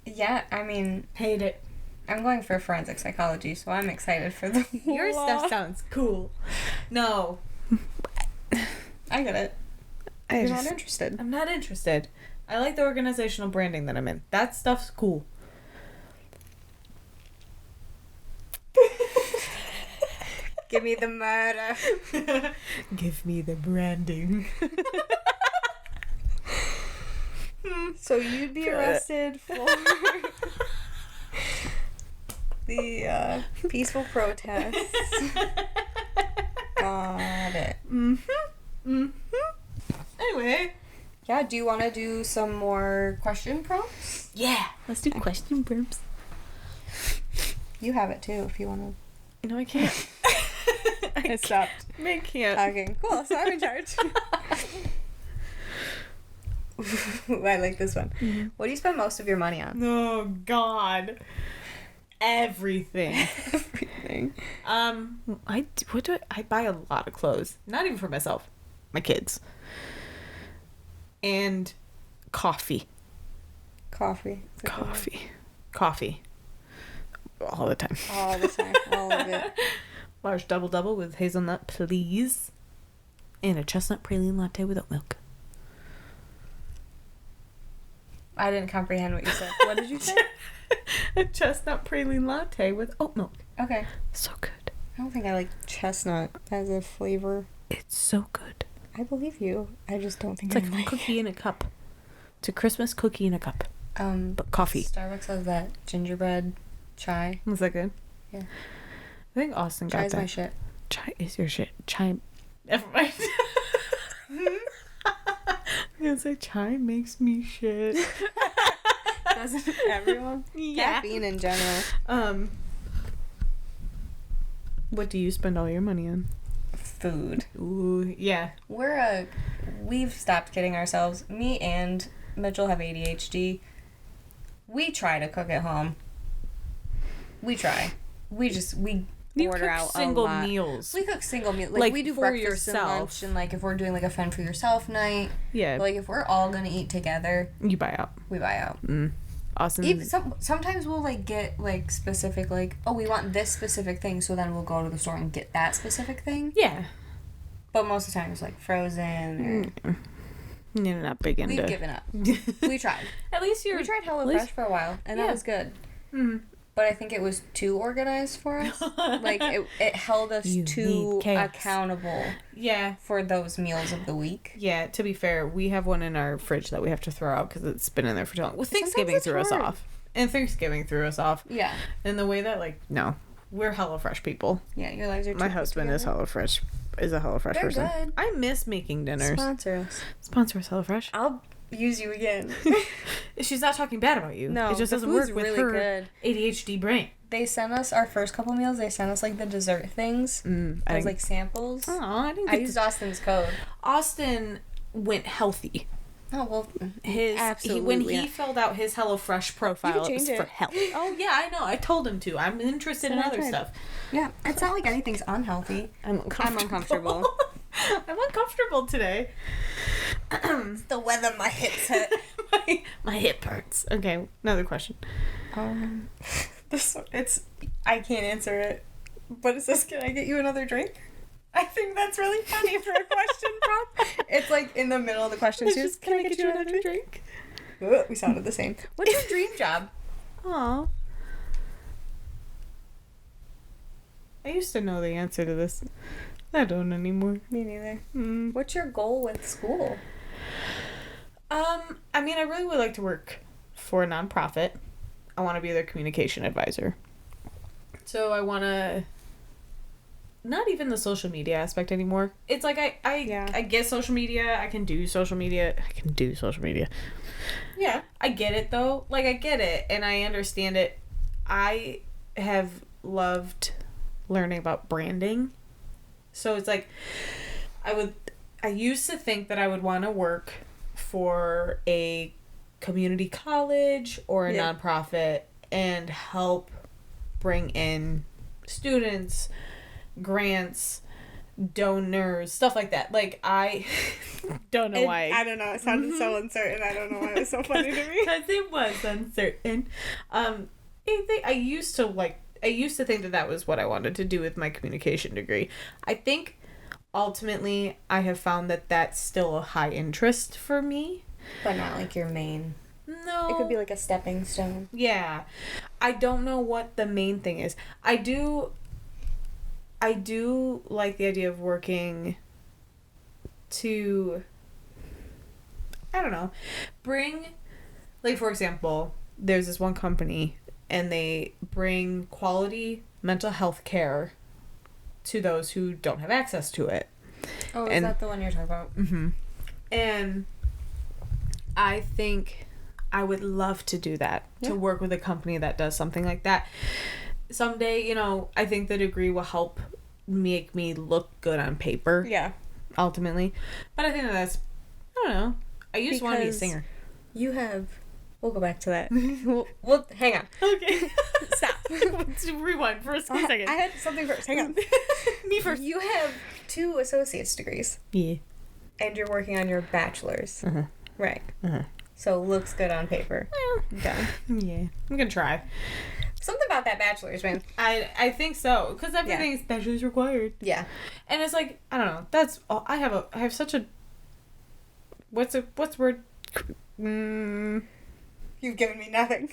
Yeah, I mean... Hate it. I'm going for forensic psychology, so I'm excited for the Your stuff sounds cool. No. I get it. You're not interested. I'm not interested. I like the organizational branding that I'm in. That stuff's cool. Give me the murder. Give me the branding. So you'd be arrested for the peaceful protests. Got it. Anyway. Yeah, do you want to do some more question prompts? Yeah. Let's do question prompts. You have it too if you want to. No, I can't. I stopped. I can't. Okay, cool. So I'm in charge. Ooh, I like this one. Mm-hmm. What do you spend most of your money on? Oh, God. Everything. Everything. I buy a lot of clothes. Not even for myself. My kids. And coffee. Coffee. Coffee. All the time. All the time. All of it. Large double with hazelnut, please. And a chestnut praline latte with oat milk. I didn't comprehend what you said. What did you say? A chestnut praline latte with oat milk. Okay. So good. I don't think I like chestnut as a flavor. It's so good. I believe you. I just don't think it's like a cookie in a cup. It's a Christmas cookie in a cup. But coffee. Starbucks has that gingerbread chai. Was that good? Yeah. I think Austin got that. Chai's my shit. Chai is your shit. Chai. Never mind. I'm gonna say chai makes me shit. Doesn't everyone? Yeah. Caffeine in general. What do you spend all your money on? Food. Ooh, yeah. We've stopped kidding ourselves. Me and Mitchell have ADHD. We try to cook at home. We try. We order out single a lot. meals. We cook single meals. Like we do for breakfast yourself. and lunch, and like if we're doing like a fend for yourself night. Yeah. Like if we're all gonna eat together, You buy out. we buy out. Awesome. Even sometimes we'll like get like specific like, oh, we want this specific thing, so then we'll go to the store and get that specific thing. Yeah. But most of the time it's like frozen. Or... You're not big into. We've given up. We tried. At least We tried HelloFresh for a while, and that was good. Mm-hmm. But I think it was too organized for us. Like, it held us too accountable for those meals of the week. Yeah, to be fair, we have one in our fridge that we have to throw out because it's been in there for too long. Well, Thanksgiving threw us off. And Thanksgiving threw us off. Yeah. In the way that, like, no. We're HelloFresh people. Yeah, your lives are too My husband is HelloFresh. Is a HelloFresh They're person. Good. I miss making dinners. Sponsor us. Sponsor us, HelloFresh. I'll use you again. She's not talking bad about you. No, it just doesn't work with really her good. ADHD brain. They sent us our first couple meals. They sent us like the dessert things as like samples. Oh, I didn't. I used Austin's code. Austin went healthy. Oh well, Absolutely. When he filled out his HelloFresh profile, it was for health. Oh yeah, I know. I told him to. I'm interested in other stuff. Yeah, it's not like anything's unhealthy. I'm uncomfortable. I'm uncomfortable today. It's the weather my hips hurt. my hip hurts. Okay, another question. I can't answer it. But it says, can I get you another drink? I think that's really funny for a question prompt. It's like in the middle of the question. She just, can I get you another drink? Ugh, we sounded the same. What's your dream job? Aw. I used to know the answer to this. I don't anymore. Me neither. What's your goal with school? I mean, I really would like to work for a nonprofit. I want to be their communication advisor. So I want to... Not even the social media aspect anymore. It's like I get social media. I can do social media. Yeah. I get it, though. Like, I get it, and I understand it. I have loved learning about branding. So it's like, I used to think that I would want to work for a community college or a nonprofit and help bring in students, grants, donors, stuff like that. Like, I don't know why. I don't know. It sounded so uncertain. I don't know why it was so funny to me. Because it was uncertain. I used to think that was what I wanted to do with my communication degree. I think ultimately I have found that that's still a high interest for me. But not like your main. No. It could be like a stepping stone. Yeah. I don't know what the main thing is. I do like the idea of working to, I don't know, bring, like, for example, there's this one company and they bring quality mental health care to those who don't have access to it. Oh, is that the one you're talking about? Mm-hmm. And I think I would love to do that, to work with a company that does something like that. Someday, you know, I think the degree will help make me look good on paper. Yeah. Ultimately. But I think that's, I don't know. I just want to be a singer. You have... We'll go back to that. We'll hang on. Okay. Stop. Let's rewind for a second. I had something first. Hang on. Me first. You have 2 associate's degrees. Yeah. And you're working on your bachelor's. Uh-huh. Right. Uh-huh. So looks good on paper. Well, done. Yeah. I'm going to try. Something about that bachelor's, man. I think so. Because everything's bachelor's required. Yeah. And it's like, I don't know. That's all. I have such a... What's the word? You've given me nothing.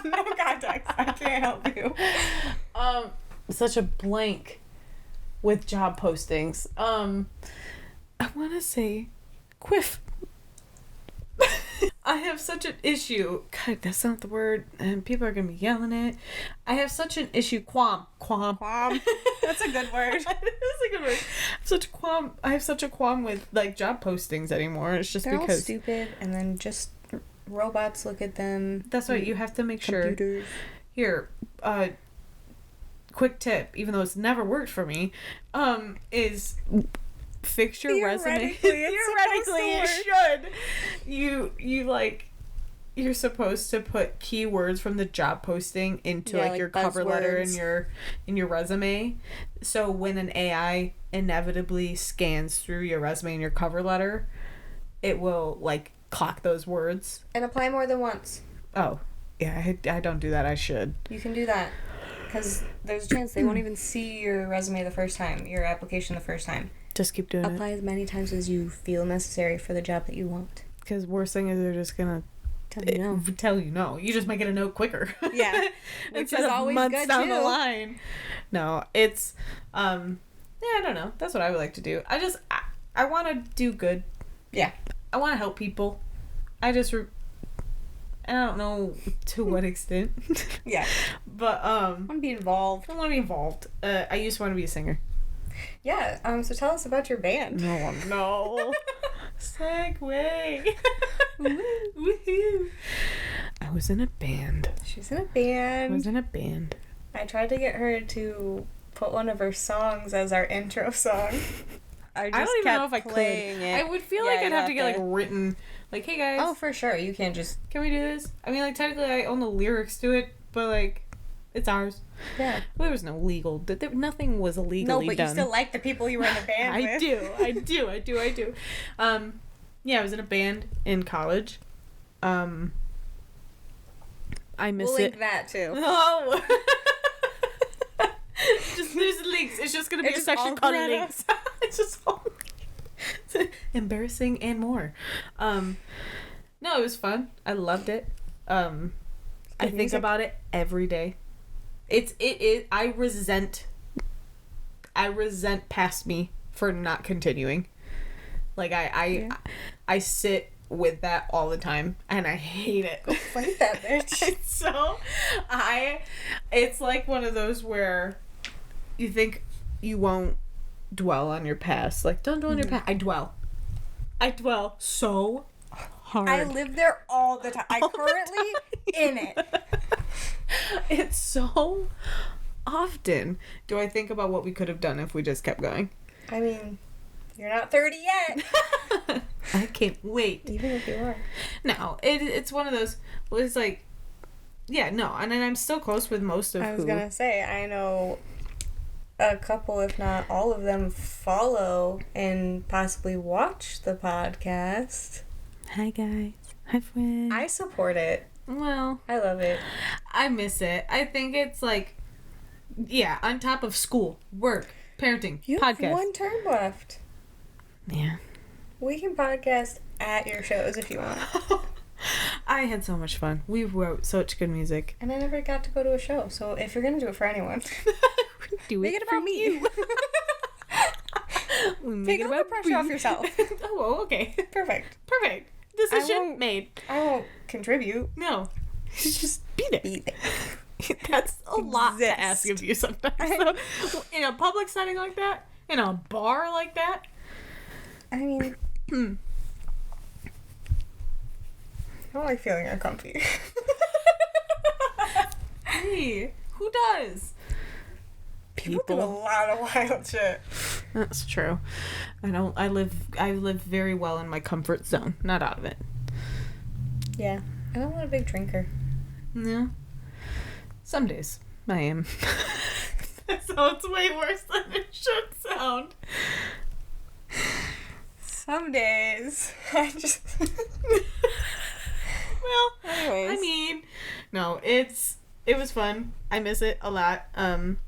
No context. I can't help you. Such a blank with job postings. I want to say quiff. I have such an issue. God, that's not the word, and people are gonna be yelling it. I have such an issue. Qualm. That's a good word. That's a good word. I have such a qualm with like job postings anymore. It's just They're because all stupid, and then just robots look at them. That's why you have to make computers. Sure. Here, quick tip, even though it's never worked for me, is fix your resume. Theoretically, Theoretically, it should. You like you're supposed to put keywords from the job posting into like your cover letter and your resume. So when an AI inevitably scans through your resume and your cover letter, it will like clock those words and apply more than once. Oh, yeah, I don't do that. I should. You can do that because there's a chance they won't even see your resume the first time, your application the first time. Just keep doing Apply as many times as you feel necessary for the job that you want. Because worst thing is they're just gonna tell you no. You just might get a no quicker. Yeah, which is always months good down too. the line. No, it's yeah, I don't know. That's what I would like to do. I want to do good. Yeah, I want to help people. I don't know to what extent. Yeah, but I want to be involved. I want to be involved. I used to want to be a singer. Yeah. So tell us about your band. No. Segue. Woohoo. I was in a band. She's in a band. I was in a band. I tried to get her to put one of her songs as our intro song. I don't even know if I could. It. I would feel like I'd have to get like written, like, hey guys. Oh, for sure. You can't just. Can we do this? I mean, like technically I own the lyrics to it, but like, it's ours. Yeah. There was no legal. Nothing was illegally done. No, but you still like the people you were in the band with. I do. Yeah, I was in a band in college. I miss we'll it. link that too. Oh. Just there's links. It's just gonna be a section called links. It's just all embarrassing and more. No, it was fun. I loved it. I think about it every day. It is. I resent past me for not continuing. Like I sit with that all the time and I hate it. Go fight that bitch. It's like one of those where you think you won't dwell on your past. Like, don't dwell on your past. I dwell so hard. I live there all the time. I'm currently in it. It's so often. Do I think about what we could have done if we just kept going? I mean, you're not 30 yet. I can't wait. Even if you are. No, it's one of those. Well, it's like, yeah, no, and then I'm still close with most of. I was gonna say I know a couple, if not all of them, follow and possibly watch the podcast. Hi guys. Hi friends. I support it. Well, I love it. I miss it. I think it's like, yeah, on top of school, work, parenting, You podcast. have one term left. Yeah. We can podcast at your shows if you want. I had so much fun. We wrote such good music. And I never got to go to a show, so if you're gonna do it for anyone, Make it about me. Take all the pressure off yourself. Oh, okay. Perfect. Decision made. I won't contribute. No. Just be there. Be there. That's a lot to ask of you sometimes. So, in a public setting like that, in a bar like that. I mean, I don't like feeling uncomfy. Hey, who does? People do a lot of wild shit. That's true. I live very well in my comfort zone, not out of it. Yeah. I'm not a big drinker. Yeah. Some days I am. So it's way worse than it should sound. Some days I just Well, anyways. I mean, no, it was fun. I miss it a lot.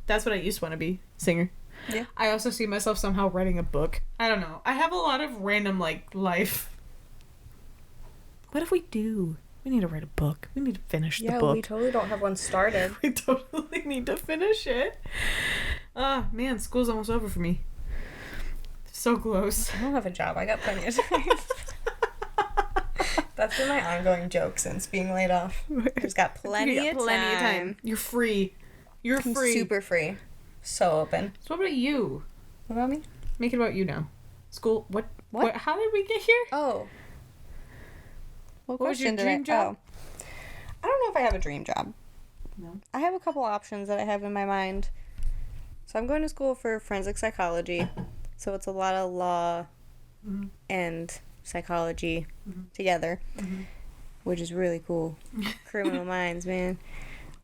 That's what I used to want to be, singer. Yeah. I also see myself somehow writing a book. I don't know. I have a lot of random life. What if we do? We need to write a book. We need to finish the book. Yeah, we totally don't have one started. We totally need to finish it. Ah, man, school's almost over for me. So close. I don't have a job. I got plenty of time. That's been my ongoing joke since being laid off. Just got plenty of time. You're free. You're I'm free. super free. So open. So what about you? What about me? Make it about you now. School. What? How did we get here? Oh. What was your dream job? I don't know if I have a dream job. No. I have a couple options that I have in my mind. So I'm going to school for forensic psychology. So it's a lot of law and psychology together. which is really cool. Criminal Minds, man.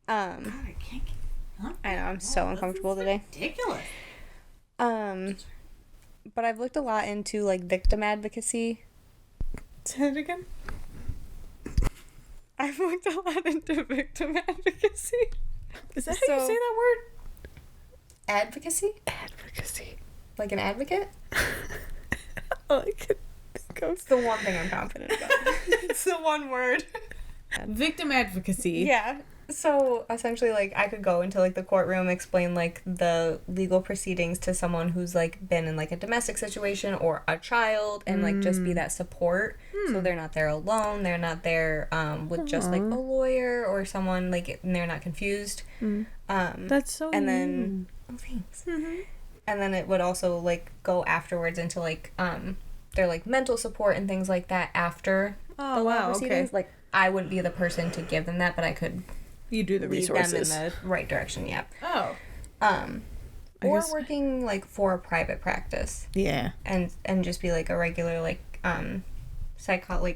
God, I can't get... I know, I'm so uncomfortable today. Ridiculous. But I've looked a lot into, like, victim advocacy. Say it again. I've looked a lot into victim advocacy. Is that how you say that word? Advocacy? Advocacy. Like an advocate? All I can think of. It's the one thing I'm confident about. It's the one word. Victim advocacy. Yeah. So essentially, like, I could go into, like, the courtroom, explain, like, the legal proceedings to someone who's, like, been in, like, a domestic situation or a child, and, like, just be that support. So they're not there alone. They're not there with just, like, a lawyer or someone, like, and they're not confused. That's so and then oh, thanks. And then it would also, like, go afterwards into, like, their, like, mental support and things like that after the law proceedings. Okay. Like, I wouldn't be the person to give them that, but I could... You do the lead resources. them in the right direction, yeah. Oh. Or working, like, for a private practice. Yeah. And just be, like, a regular, like,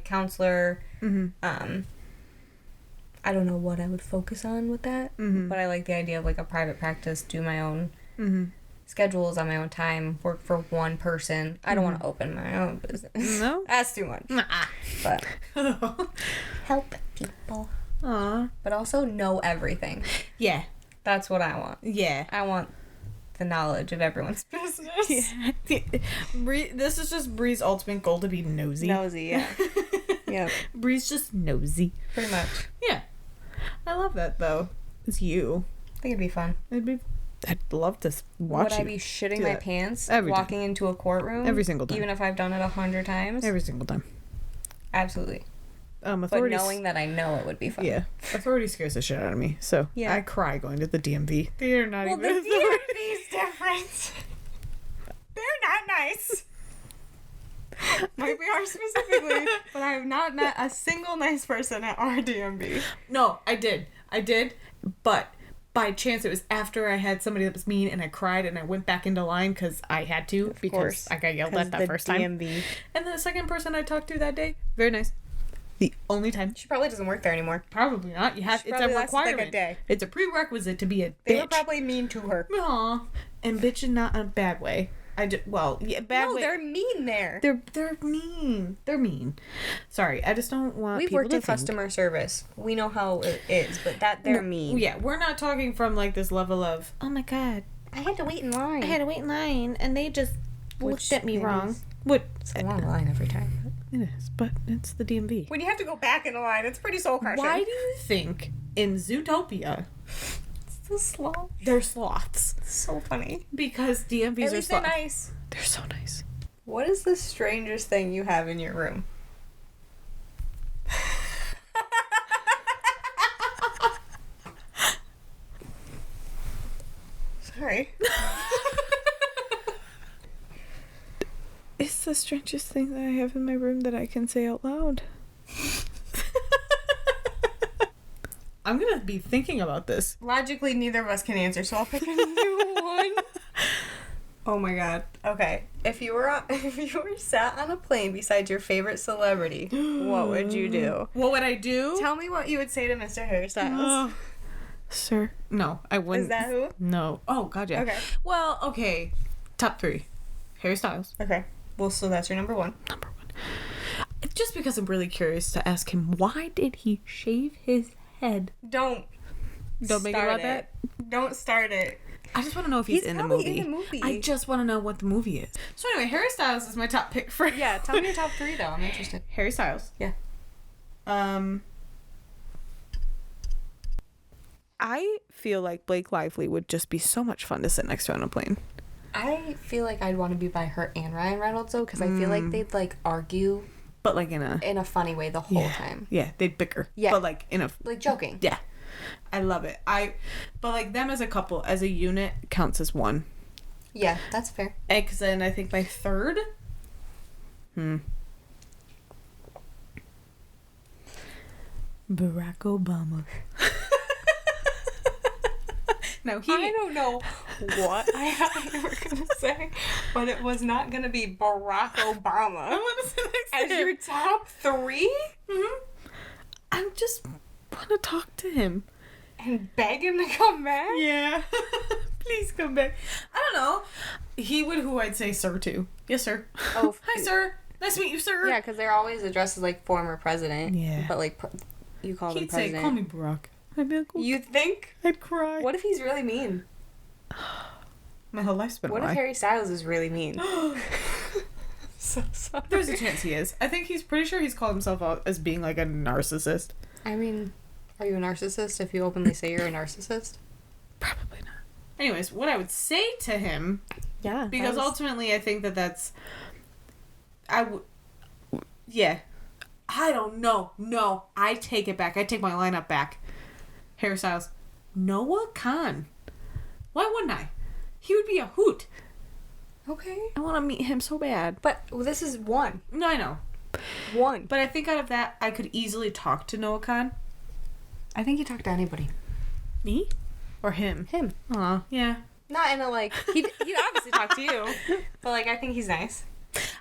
counselor. I don't know what I would focus on with that, but I like the idea of, like, a private practice, do my own schedules on my own time, work for one person. I don't want to open my own business. No? That's too much. But help people. Aw. But also know everything. Yeah. That's what I want. Yeah. I want the knowledge of everyone's business. Yeah. This is just Bree's ultimate goal, to be nosy. Nosy, yeah. Yep. Bree's just nosy. Pretty much. Yeah. I love that, though. It's you. I think it'd be fun. I'd love to watch Would you I be shitting do my that. pants Every walking into a courtroom? Every single time. Even if I've done it 100 times? Every single time. Absolutely. But Authorities... knowing that I know it would be fun. Yeah. Authority scares the shit out of me. So Yeah. I cry going to the DMV. They're not Well, even... the DMV's different. They're not nice. Might be ours specifically, but I have not met a single nice person at our DMV. No, I did, but by chance it was after I had somebody that was mean and I cried and I went back into line because I had to, because I got yelled at that first time. DMV. And the second person I talked to that day, very nice. The only time. She probably doesn't work there anymore. Probably not. You have. She It's a probably lasted, like, requirement. a day. It's a prerequisite to be a bitch. They were probably mean to her. Aw. And bitch in not in a bad way. Bad No, way. they're mean there. They're mean. They're mean. Sorry, I just don't want. We've people worked to in think- customer service. We know how it is, but they're mean. Yeah, we're not talking from like this level of, oh my god, I had to wait in line. I had to wait in line and they just looked at me it wrong. is. What? It's a long line every time. It is, but it's the DMV. When you have to go back in the line, it's pretty soul crushing. Why do you think in Zootopia It's the sloth? they're sloths? So funny. Because DMVs At are least they're sloths. nice. They're so nice. What is the strangest thing you have in your room? Sorry. It's the strangest thing that I have in my room that I can say out loud. I'm gonna be thinking about this. Logically, neither of us can answer, so I'll pick a new one. Oh my god. Okay. If you were sat on a plane beside your favorite celebrity, what would you do? What would I do? Tell me what you would say to Mr. Harry Styles. Sir. No, I wouldn't. Is that who? No. Oh, god, yeah. Okay. Well, okay. Top 3. Harry Styles. Okay. Well, so that's your number 1. Number 1. Just because I'm really curious to ask him, why did he shave his head? Don't Make it about that? Don't start it. I just want to know if he's in the probably movie. in the movie. I just want to know what the movie is. So anyway, Harry Styles is my top pick for... Yeah, tell me your top 3, though. I'm interested. Harry Styles. Yeah. I feel like Blake Lively would just be so much fun to sit next to on a plane. I feel like I'd want to be by her and Ryan Reynolds, though, because I feel like they'd, like, argue But like in a funny way the whole time. Yeah, they'd bicker. Yeah. But like in a... Like, joking. Yeah. I love it. But like them as a couple, as a unit, counts as one. Yeah, that's fair. Because then I think my third... Barack Obama. Now I don't know what I thought you were going to say, but it was not going to be Barack Obama I want to say next as to him. your top 3? I just want to talk to him. And beg him to come back? Yeah. Please come back. I don't know. He would who I'd say sir to. Yes, sir. Oh, hi, sir. Nice to meet you, sir. Yeah, because they're always addressed as, like, former president. Yeah. But, like, you call them He'd president. say, call me Barack. I'd be like, okay. You think? I'd cry. What if he's really mean? My whole life's been a What lie. if Harry Styles is really mean? So sorry. There's a chance he is. I think he's pretty sure he's called himself out as being like a narcissist. I mean, are you a narcissist if you openly say you're a narcissist? Probably not. Anyways, what I would say to him, Yeah. because ultimately I think that's, yeah. I don't know. No, I take it back. I take my lineup back. Harry Styles. Noah Khan. Why wouldn't I? He would be a hoot. Okay. I want to meet him so bad. But this is one. No, I know. One. But I think out of that, I could easily talk to Noah Khan. I think you talk to anybody. Me? Or him? Him. Aw, yeah. Not in a, like, he'd obviously talk to you. But, like, I think he's nice.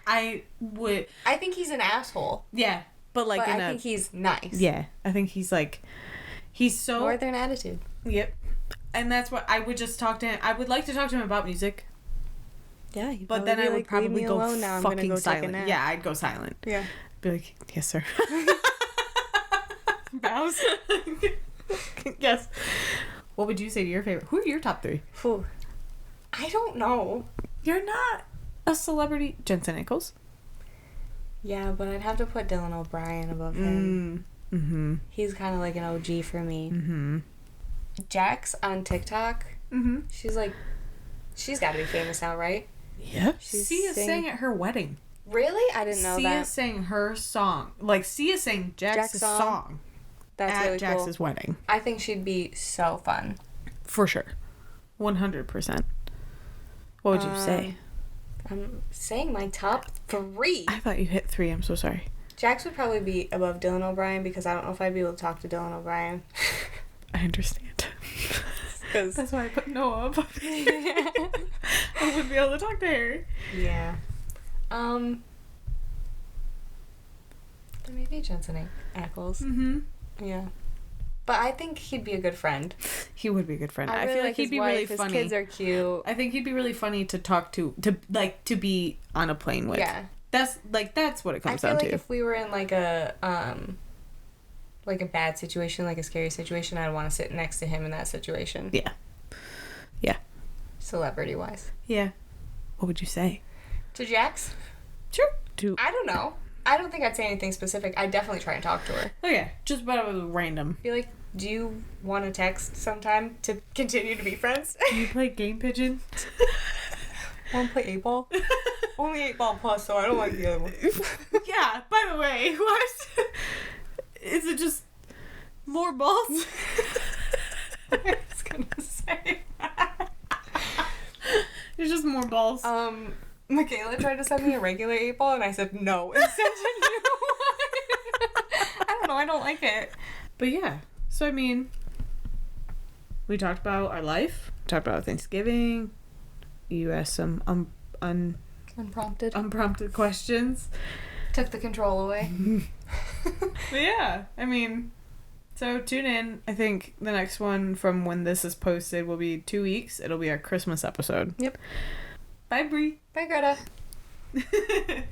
I would. I think he's an asshole. Yeah. But, like, But I think he's nice. Yeah. I think he's, like, he's so. Northern attitude. Yep. And that's what I would just talk to him. I would like to talk to him about music. Yeah. But then I would probably go now. fucking go silent. Yeah, I'd go silent. Yeah. Be like, yes, sir. Bows. Yes. What would you say to your favorite? Who are your top 3? Whew. I don't know. You're not a celebrity. Jensen Ackles. Yeah, but I'd have to put Dylan O'Brien above him. Mm-hmm. He's kind of like an OG for me. Mm-hmm. Jax on TikTok. Mm-hmm. She's got to be famous now, right? Yep. She's Sia sang at her wedding. Really? I didn't know Sia that. sang her song. Like, Sia sang Jax's song That's at really Jax's cool. wedding. I think she'd be so fun. For sure. 100%. What would you say? I'm saying my top 3. I thought you hit 3. I'm so sorry. Jax would probably be above Dylan O'Brien because I don't know if I'd be able to talk to Dylan O'Brien. I understand. That's why I put Noah up. I wouldn't be able to talk to her. Yeah. Then maybe Jensen Ackles. Mm-hmm. Yeah. But I think he'd be a good friend. He would be a good friend. I feel like he'd his be wife, really his funny. kids are cute. I think he'd be really funny to talk to be on a plane with. Yeah. That's what it comes down I feel like to. if we were in like a bad situation, like a scary situation, I'd want to sit next to him in that situation. Yeah. Yeah. Celebrity wise. Yeah. What would you say? To Jax? Sure. I don't know. I don't think I'd say anything specific. I'd definitely try and talk to her. Okay. Just about a random. Be like, do you want to text sometime to continue to be friends? Do you play Game Pigeon? Want to play 8-ball? Only 8-ball plus, so I don't like the other one. Yeah, by the way, what? Is it just more balls? I was gonna say that. It's just more balls. Michaela tried to send me a regular 8-ball, and I said no and sent a new one. I don't know, I don't like it. But yeah, so I mean, we talked about our life, talked about Thanksgiving. You asked some unprompted questions. Took the control away. But yeah, I mean, so tune in. I think the next one from when this is posted will be 2 weeks. It'll be our Christmas episode. Yep. Bye, Bri. Bye, Greta.